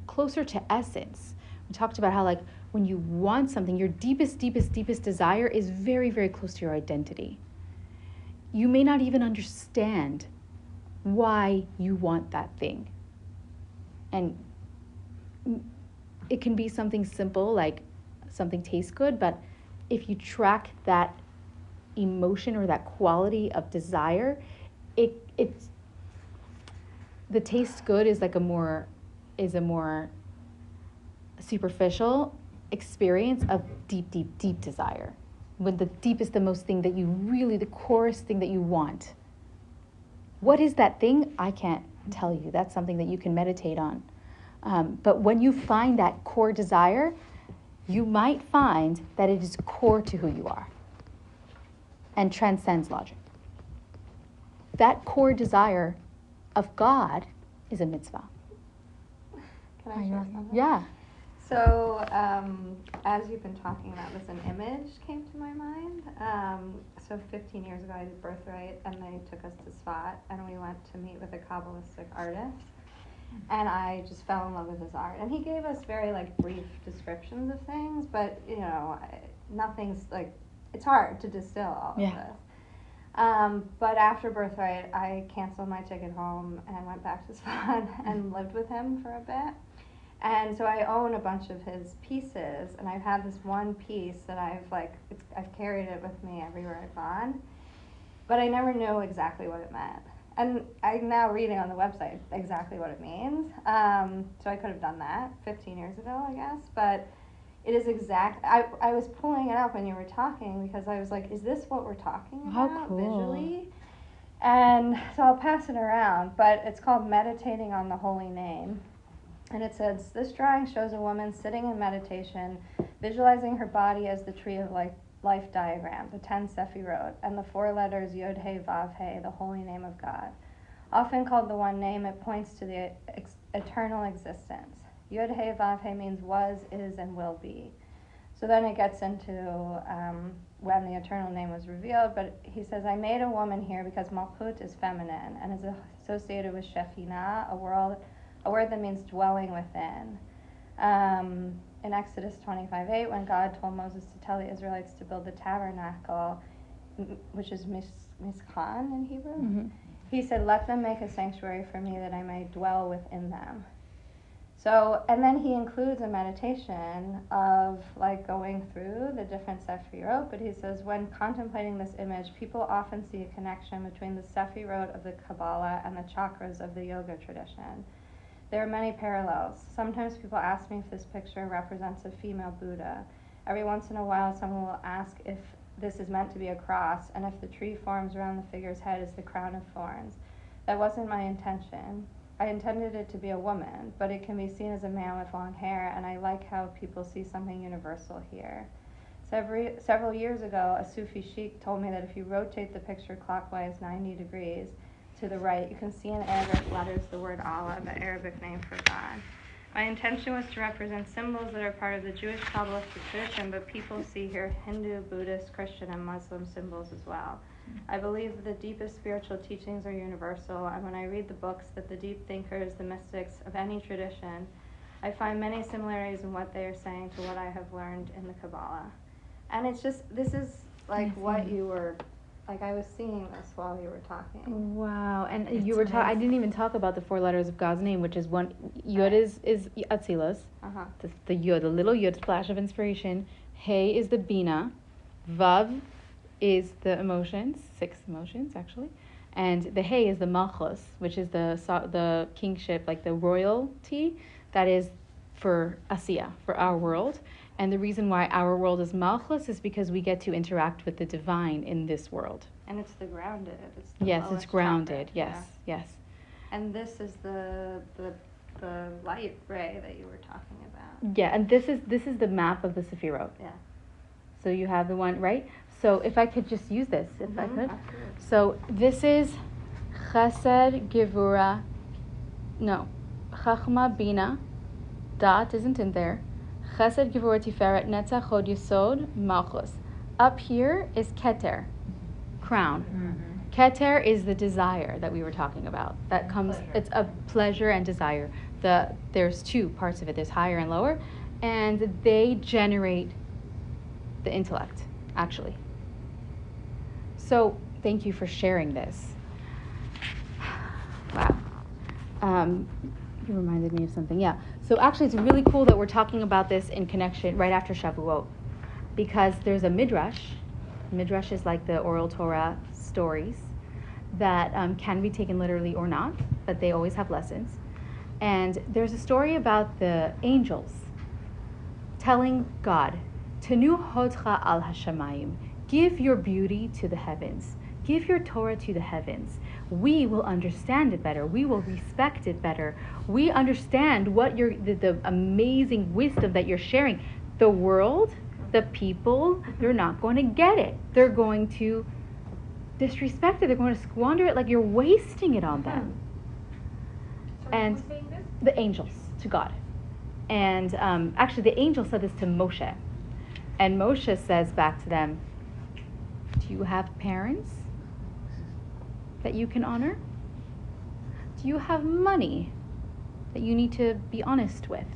closer to essence. We talked about how, like, when you want something, your deepest desire is very, very close to your identity. You may not even understand why you want that thing. And it can be something simple, like something tastes good, but if you track that emotion or that quality of desire, it's the taste good is like a more superficial experience of deep desire. When the deepest, the most thing that you really, the corest thing that you want. What is that thing? I can't tell you. That's something that you can meditate on. But when you find that core desire, you might find that it is core to who you are and transcends logic. That core desire of God is a mitzvah. Can I share something? Yeah. So, as you've been talking about this, an image came to my mind. So 15 years ago, I did Birthright, and they took us to Svat, and we went to meet with a Kabbalistic artist. And I just fell in love with his art. And he gave us very, like, brief descriptions of things, but, you know, nothing's, like, it's hard to distill all of this. But after Birthright, I canceled my ticket home and went back to Svat and lived with him for a bit. And so I own a bunch of his pieces, and I've had this one piece that I've carried it with me everywhere I've gone, but I never knew exactly what it meant. And I'm now reading on the website exactly what it means. So I could have done that 15 years ago, I guess, but it is exact. I was pulling it up when you were talking because I was like, is this what we're talking about How cool. visually? And so I'll pass it around, but it's called Meditating on the Holy Name. And it says, this drawing shows a woman sitting in meditation, visualizing her body as the tree of life diagram, the 10 Sefirot, and the 4 letters Yod He Vav He, the holy name of God. Often called the one name, it points to the eternal existence. Yod He Vav He means was, is, and will be. So then it gets into when the eternal name was revealed, but he says, I made a woman here because Malkut is feminine and is associated with Shekhinah, a word that means dwelling within. In Exodus 25:8, when God told Moses to tell the Israelites to build the tabernacle, which is Mishkan in Hebrew, he said, let them make a sanctuary for me that I may dwell within them. So, and then he includes a meditation of like going through the different Sefirot, but he says when contemplating this image, people often see a connection between the Sefirot of the Kabbalah and the chakras of the yoga tradition. There are many parallels. Sometimes people ask me if this picture represents a female Buddha. Every once in a while, someone will ask if this is meant to be a cross, and if the tree forms around the figure's head is the crown of thorns. That wasn't my intention. I intended it to be a woman, but it can be seen as a man with long hair, and I like how people see something universal here. Several years ago, a Sufi sheikh told me that if you rotate the picture clockwise 90 degrees to the right, you can see in Arabic letters the word Allah, the Arabic name for God. My intention was to represent symbols that are part of the Jewish Kabbalistic tradition, but people see here Hindu, Buddhist, Christian, and Muslim symbols as well. I believe that the deepest spiritual teachings are universal, and when I read the books that the deep thinkers, the mystics of any tradition, I find many similarities in what they are saying to what I have learned in the Kabbalah. And it's just, this is like what you were, like I was seeing this while you were talking. Wow, and It's you were talking. I amazing. didn't even talk about the 4 letters of God's name, which is one. Yod is Atzilus, Uh-huh. the Yod, the little Yod splash of inspiration. Hey is the Bina, Vav is the emotions, 6 emotions actually, and the Hey is the Malchus, which is the kingship, like the royalty that is for Asiya, for our world. And the reason why our world is Malchus is because we get to interact with the divine in this world. And it's the grounded. It's the Yes, it's lowest grounded. chakra, Yes, yes. yeah. And this is the light ray that you were talking about. Yeah, and this is the map of the Sefirot. Yeah. So you have the one, right? So if I could just use this, if I Mhm, could. absolutely. So this is Chesed, Gevura, no, Chachma, Bina, Dot isn't in there. Chesed, Gevura, Tiferet, Netzach, Hod, Yesod, Malchus. Up here is Keter, crown. Keter is the desire that we were talking about. That comes, Pleasure. it's a pleasure and desire. There's 2 parts of it. There's higher and lower, and they generate the intellect, actually. So thank you for sharing this. Wow. You reminded me of something. Yeah. So actually, it's really cool that we're talking about this in connection right after Shavuot, because there's a midrash. Midrash is like the oral Torah stories that can be taken literally or not, but they always have lessons. And there's a story about the angels telling God, Tenu hodcha al hashamayim, give your beauty to the heavens, give your Torah to the heavens. We will understand it better. We will respect it better. We understand what the amazing wisdom that you're sharing. The world, the people, they're not going to get it. They're going to disrespect it. They're going to squander it like you're wasting it on them. And who's saying this? the angels to God. And actually, the angel said this to Moshe. And Moshe says back to them, do you have parents that you can honor? Do you have money that you need to be honest with?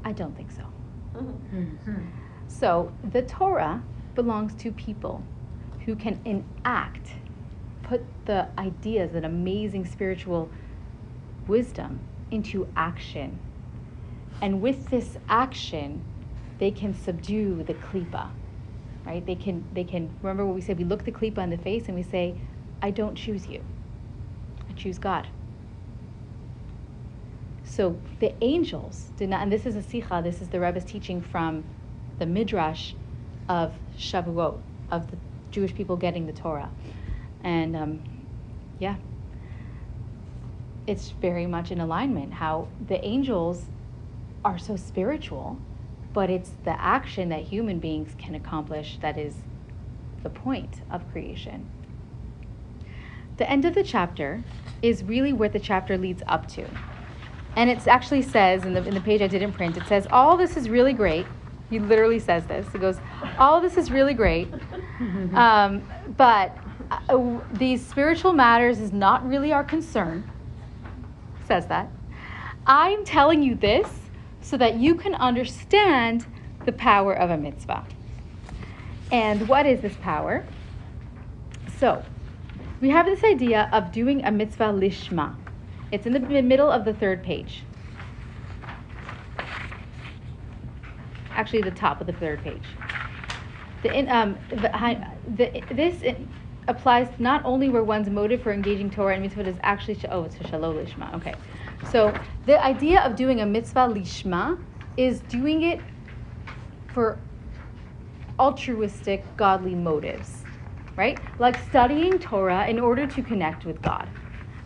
I don't think so. So the Torah belongs to people who can enact, put the ideas, that amazing spiritual wisdom into action. And with this action, they can subdue the klipa, right? They can, remember what we said, we look the klipa in the face and we say, I don't choose you. I choose God. So the angels did not, and this is a sikha, this is the Rebbe's teaching from the Midrash of Shavuot, of the Jewish people getting the Torah. And yeah, it's very much in alignment how the angels are so spiritual, but it's the action that human beings can accomplish that is the point of creation. The end of the chapter is really where the chapter leads up to. And it actually says, in the page I didn't print, it says, all this is really great. He literally says this. It goes, all this is really great, but these spiritual matters is not really our concern. Says that. I'm telling you this so that you can understand the power of a mitzvah. And what is this power? So, we have this idea of doing a mitzvah lishma. It's in the middle of the third page. Actually, the top of the third page. This applies not only where one's motive for engaging Torah and mitzvah is actually it's shalol lishma. Okay, so the idea of doing a mitzvah lishma is doing it for altruistic, godly motives, right? Like studying Torah in order to connect with God.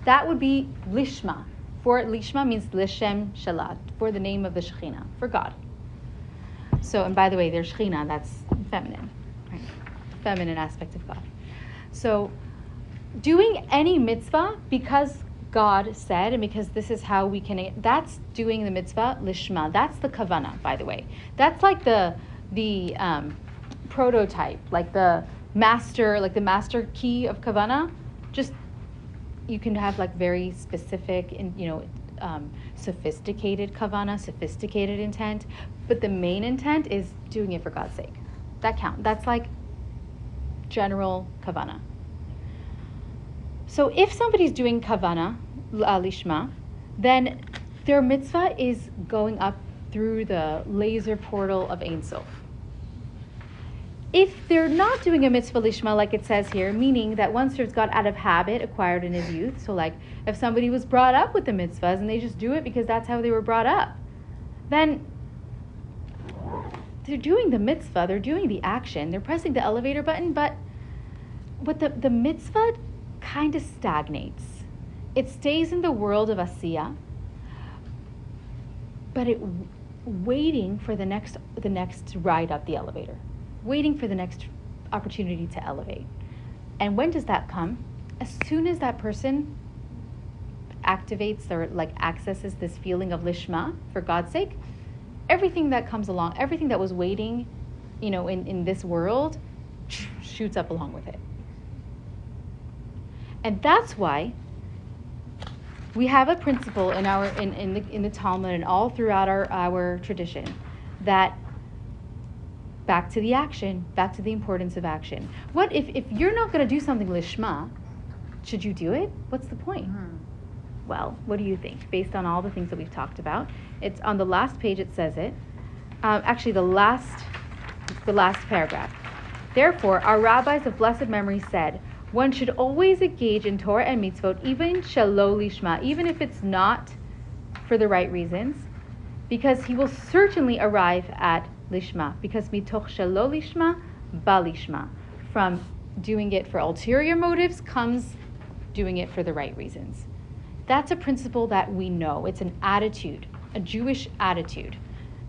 That would be lishma. For lishma means lishem shalat, for the name of the Shekhinah, for God. So, and by the way, there's Shekhinah, that's feminine, right? Feminine aspect of God. So, doing any mitzvah because God said, and because this is how we can, that's doing the mitzvah lishma. That's the kavanah, by the way. That's like the prototype, like the master key of kavanah. Just, you can have like very specific and, sophisticated kavanah, sophisticated intent, but the main intent is doing it for God's sake. That counts. That's like general kavanah. So if somebody's doing kavanah, lishma, then their mitzvah is going up through the laser portal of Ein Sof. If they're not doing a mitzvah lishma, like it says here, meaning that one serves God out of habit acquired in his youth, so like if somebody was brought up with the mitzvahs and they just do it because that's how they were brought up, then they're doing the mitzvah, they're doing the action, they're pressing the elevator button, but the mitzvah kind of stagnates. It stays in the world of asiyah, but it waiting for the next ride up the elevator, waiting for the next opportunity to elevate. And when does that come? As soon as that person activates or like accesses this feeling of lishma, for God's sake, everything that comes along, everything that was waiting, in this world, shoots up along with it. And that's why we have a principle in the Talmud and all throughout our tradition that back to the action, back to the importance of action. What if you're not going to do something lishma, should you do it? What's the point? Mm-hmm. Well, what do you think? Based on all the things that we've talked about, it's on the last page. It says it. Actually, the last paragraph. Therefore, our rabbis of blessed memory said, one should always engage in Torah and mitzvot, even shalol lishma, even if it's not for the right reasons, because he will certainly arrive at lishma, because mitoch shalol lishma, ba lishma. From doing it for ulterior motives comes doing it for the right reasons. That's a principle that we know. It's an attitude, a Jewish attitude.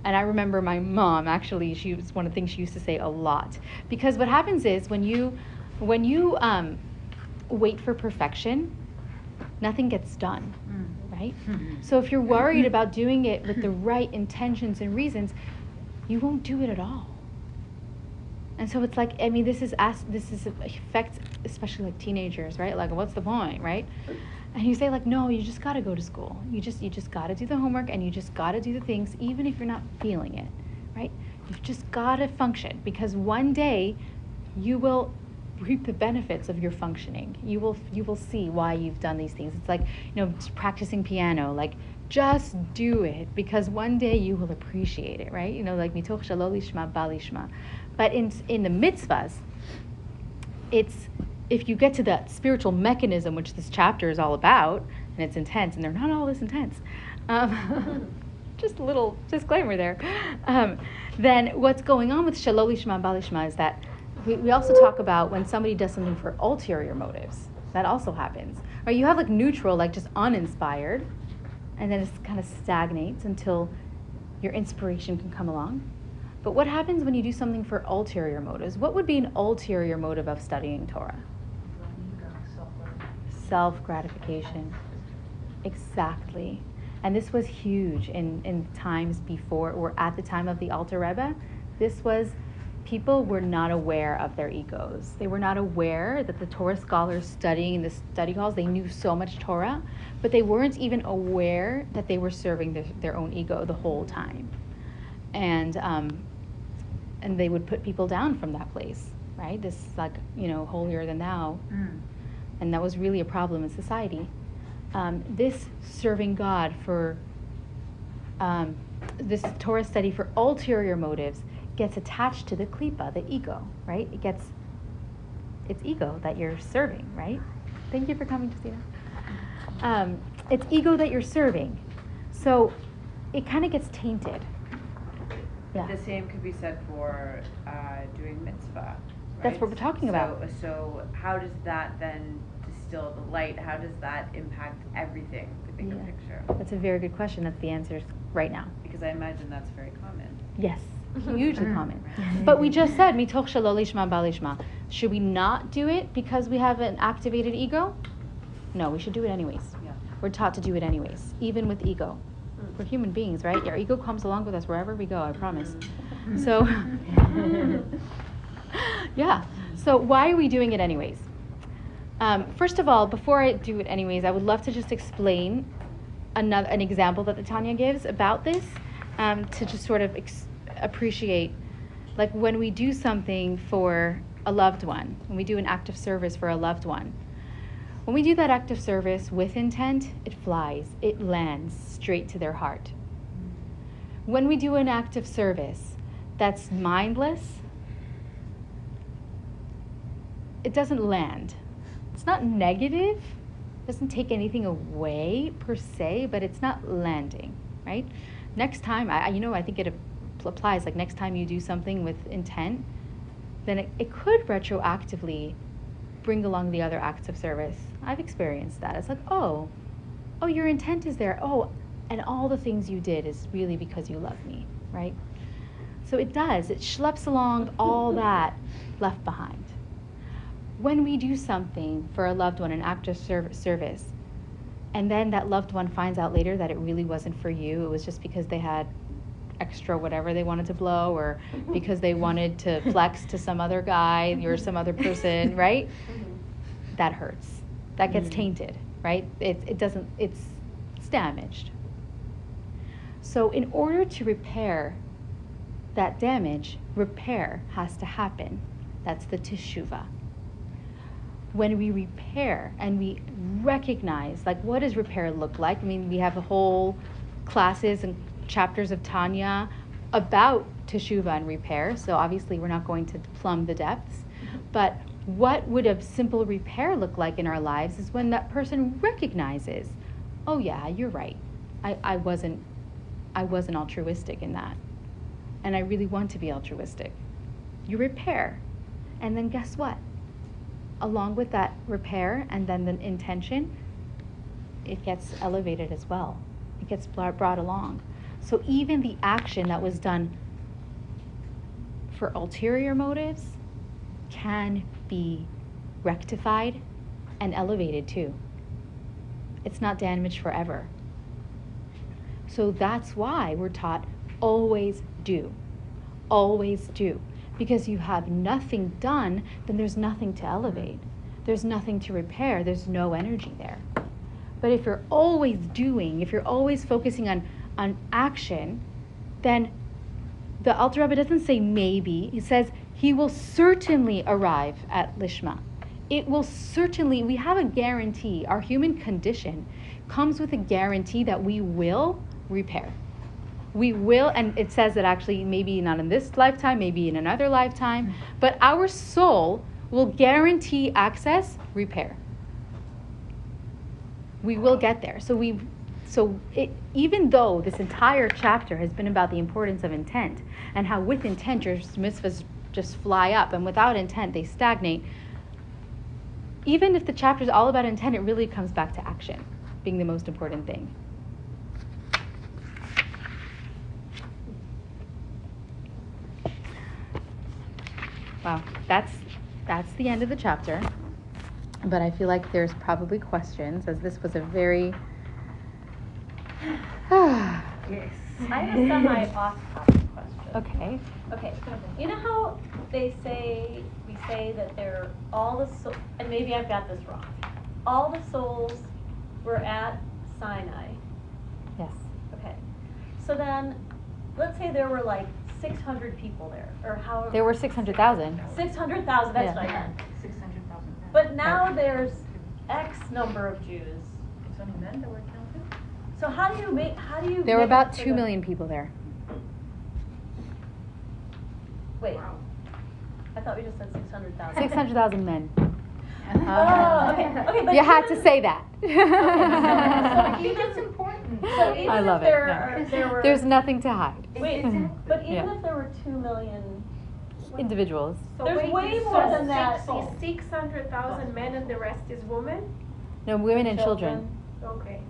And I remember my mom, actually, she was one of the things she used to say a lot. Because what happens is when you wait for perfection, nothing gets done, right? Mm-hmm. So if you're worried about doing it with the right intentions and reasons, you won't do it at all. And so it's like, this affects especially like teenagers, right? Like, what's the point, right? And you say like, no, you just got to go to school. You just got to do the homework, and you just got to do the things, even if you're not feeling it, right? You've just got to function, because one day you will reap the benefits of your functioning. You will see why you've done these things. It's like, just practicing piano, like just do it, because one day you will appreciate it, right? Like mitoch shalol lishma ba lishma. But in the mitzvahs, it's, if you get to that spiritual mechanism, which this chapter is all about, and it's intense, and they're not all this intense, just a little disclaimer there, then what's going on with shalol lishma ba lishma is that we also talk about when somebody does something for ulterior motives. That also happens. Or you have like neutral, like just uninspired, and then it kind of stagnates until your inspiration can come along. But what happens when you do something for ulterior motives? What would be an ulterior motive of studying Torah? Self-gratification. Exactly. And this was huge in times before, or at the time of the Alter Rebbe. People were not aware of their egos. They were not aware that the Torah scholars studying in the study halls, they knew so much Torah, but they weren't even aware that they were serving their own ego the whole time. And they would put people down from that place, right? This like, holier than thou. And that was really a problem in society. this serving God for this Torah study for ulterior motives gets attached to the klipa, the ego, right? It's ego that you're serving, right? Thank you for coming, Justina. It's ego that you're serving. So it kind of gets tainted. Yeah. The same could be said for doing mitzvah. Right? That's what we're talking about. So how does that then distill the light? How does that impact everything, the bigger picture? That's a very good question. That's the answer right now. Because I imagine that's very common. Yes, hugely common. But we just said, mitoch shelo lishma ba lishma. Should we not do it because we have an activated ego? No, we should do it anyways. Yeah. We're taught to do it anyways, even with ego. We're human beings, right? Our ego comes along with us wherever we go, I promise. So, yeah. So why are we doing it anyways? First of all, before I do it anyways, I would love to just explain an example that the Tanya gives about this, to just sort of appreciate, like when we do something for a loved one, when we do an act of service for a loved one, when we do that act of service with intent, it flies, it lands straight to their heart. When we do an act of service that's mindless, it doesn't land. It's not negative, it doesn't take anything away per se, but it's not landing, right? Next time, I think it applies, like next time you do something with intent, then it could retroactively bring along the other acts of service. I've experienced that. It's like, oh, your intent is there. Oh, and all the things you did is really because you love me, right? So it does. It schleps along all that left behind. When we do something for a loved one, an act of service, and then that loved one finds out later that it really wasn't for you, it was just because they had extra whatever they wanted to blow, or because they wanted to flex to some other guy or some other person, right? That hurts. That gets tainted, right? It's damaged. So in order to repair that damage, repair has to happen. That's the teshuvah. When we repair and we recognize, like, what does repair look like? I mean, we have whole classes and chapters of Tanya about teshuvah and repair, so obviously we're not going to plumb the depths. But what would a simple repair look like in our lives is when that person recognizes, oh yeah, you're right. I wasn't altruistic in that. And I really want to be altruistic. You repair. And then guess what? Along with that repair and then the intention, it gets elevated as well. It gets brought along. So even the action that was done for ulterior motives can be rectified and elevated too. It's not damaged forever. So that's why we're taught always do. Always do. Because you have nothing done, then there's nothing to elevate. There's nothing to repair. There's no energy there. But if you're always doing, if you're always focusing on action, then the Alter Rebbe doesn't say maybe. He says he will certainly arrive at Lishma. It will certainly, we have a guarantee. Our human condition comes with a guarantee that we will repair. We will, and it says that actually maybe not in this lifetime, maybe in another lifetime, but our soul will guarantee access, repair. We will get there. Even though this entire chapter has been about the importance of intent and how with intent your mitzvahs just fly up and without intent they stagnate, even if the chapter is all about intent, it really comes back to action being the most important thing. Wow, that's the end of the chapter. But I feel like there's probably questions, as this was a very... Yes. I have a semi-off-topic question. Okay. You know how we say that they're all the and maybe I've got this wrong. All the souls were at Sinai. Yes. Okay. So then, let's say there were like 600 people there, or however. There were 600,000. 600,000. That's Yeah. what I meant. 600,000. But now there's X number of Jews. It's only men that were counted? So how do you There were make about up for 2 the- million people there. Wait, Wow. I thought we just said 600,000. 600,000 men. Oh, okay, okay, but You had to even- say that. So I think even- it's important. So even I love if it. there, No. are, there were There's nothing to hide. wait, Exactly. but even Yeah. if there were 2 million, Individuals. there's way more than that. Is 600,000 men and the rest is women? No, women and children. Okay.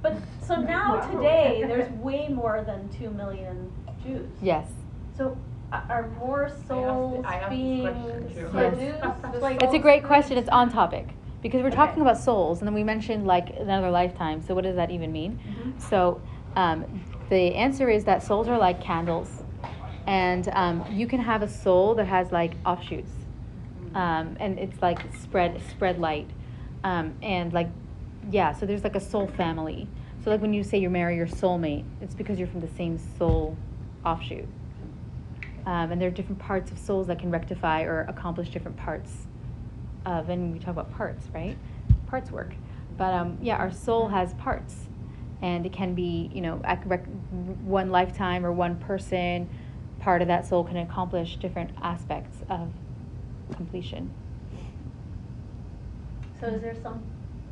But so now today there's way more than 2 million Jews. Yes. So are more souls I asked this being question too. produced? Like It's a great question. It's on topic because we're Okay. talking about souls, and then we mentioned like another lifetime. So what does that even mean? So the answer is that souls are like candles, and you can have a soul that has like offshoots, and it's like spread light, and like so there's like a soul family. So like when you say you marry your soulmate, it's because you're from the same soul offshoot. And there are different parts of souls that can rectify or accomplish different parts of, and we talk about parts, right? Parts work. But our soul has parts. And it can be, one lifetime or one person, part of that soul can accomplish different aspects of completion. So is there some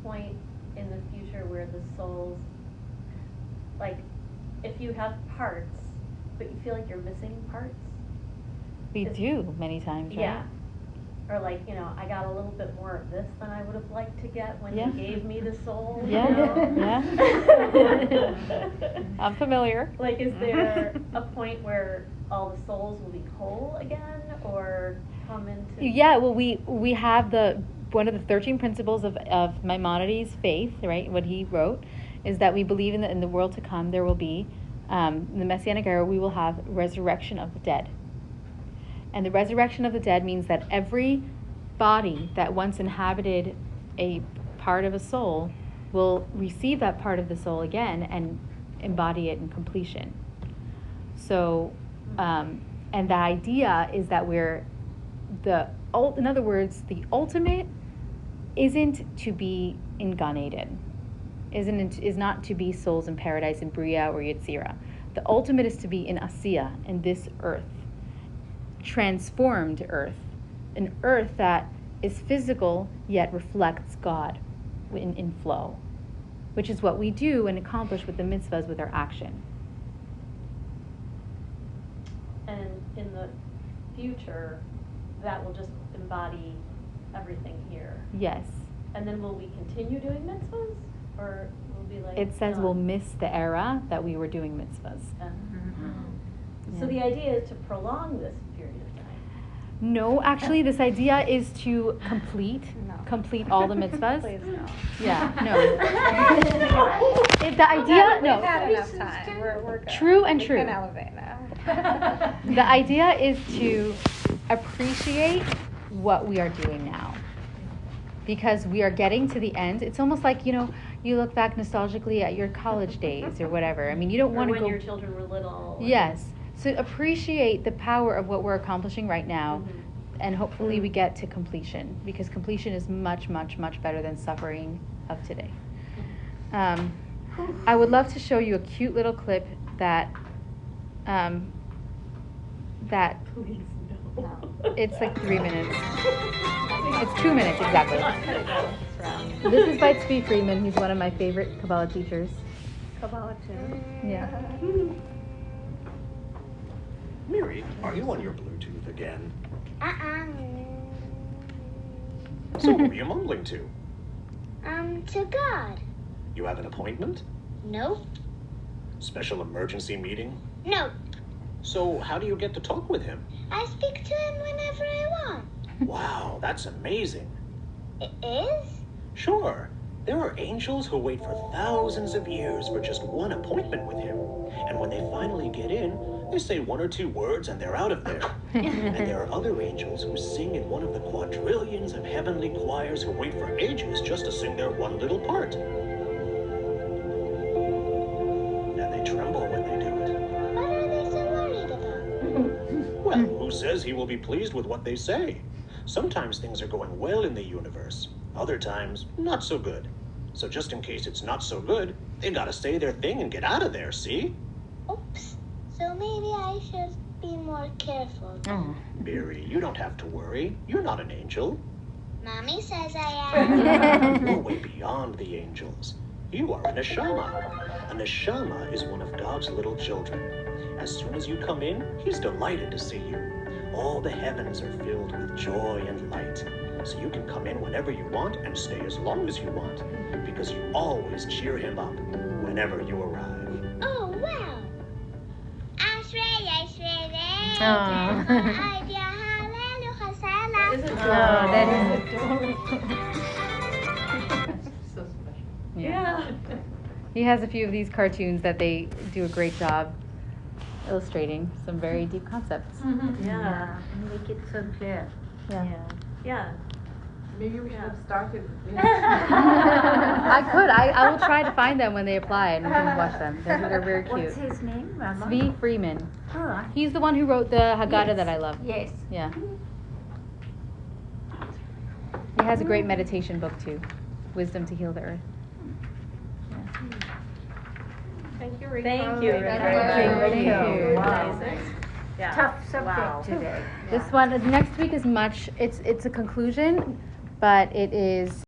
point in the future where the souls, like, if you have parts, but you feel like you're missing parts? We Is- do many times, right? Yeah. Or like, I got a little bit more of this than I would have liked to get when Yeah. you gave me the soul. you Yeah, know? I'm familiar. Like, is there a point where all the souls will be whole again, or come into? Yeah, well, we have one of the 13 principles of Maimonides' faith, right? What he wrote is that we believe in the world to come there will be, in the Messianic era, we will have resurrection of the dead. And the resurrection of the dead means that every body that once inhabited a part of a soul will receive that part of the soul again and embody it in completion. So, and the idea is that in other words, the ultimate isn't to be in Gan Eden, is not to be souls in paradise in Bria or Yetzirah. The ultimate is to be in Asiya, in this earth. Transformed earth, an earth that is physical yet reflects God in flow, which is what we do and accomplish with the mitzvahs with our action. And in the future, that will just embody everything here. Yes. And then will we continue doing mitzvahs, or will we like? It says done? we'll miss the era that we were doing mitzvahs. So Yeah. the idea is to prolong this period of time. No, actually, this idea is to complete all the mitzvahs. Please no. Yeah, no. If the idea, We've had no. enough time. We're good. True and We true. can elevate now. The idea is to appreciate what we are doing now. Because we are getting to the end. It's almost like, you look back nostalgically at your college days or whatever. I mean, you don't Or want to when go. your children were little. Yes. So appreciate the power of what we're accomplishing right now. Mhm. And hopefully we get to completion, because completion is much, much, much better than suffering of today. I would love to show you a cute little clip that Please no. it's like 3 minutes. It's 2 minutes exactly. This is by Tzvi Friedman. He's one of my favorite Kabbalah teachers. Kabbalah too. Yeah. Miri, are you on your Bluetooth again? So who are you mumbling to? to God. You have an appointment? No, Special emergency meeting? no. So how do you get to talk with him? I speak to him whenever I want. Wow, that's amazing. It is? Sure, there are angels who wait for thousands of years for just one appointment with him. And when they finally get in, they say one or two words and they're out of there. And there are other angels who sing in one of the quadrillions of heavenly choirs who wait for ages just to sing their one little part. And they tremble when they do it. What are they so worried about? Well, who says he will be pleased with what they say? Sometimes things are going well in the universe. Other times, not so good. So just in case it's not so good, they gotta say their thing and get out of there, see? Oops. So maybe I should be more careful. Oh. Miri, you don't have to worry. You're not an angel. Mommy says I am. You're way beyond the angels. You are a neshama. A neshama is one of God's little children. As soon as you come in, he's delighted to see you. All the heavens are filled with joy and light. So you can come in whenever you want and stay as long as you want, because you always cheer him up whenever you arrive. Oh, wow. Ashrei, Ashrei, Aw. Isn't Oh, that is So special. Yeah. He has a few of these cartoons that they do a great job illustrating some very deep concepts. Yeah. Make it so clear. Yeah. Yeah. Maybe we should have started with I could. I will try to find them when they apply and we can watch them. They're very cute. What's his name, Mama? Zvi Freeman. Oh, He's the one who wrote the Haggadah Yes. that I love. yes. Yeah. He has a great meditation book too, Wisdom to Heal the Earth. Thank you, Rika. Thank you, Rika. Thank you. Wow. Yeah. Tough subject Wow. today. This one next week is much. It's a conclusion, but it is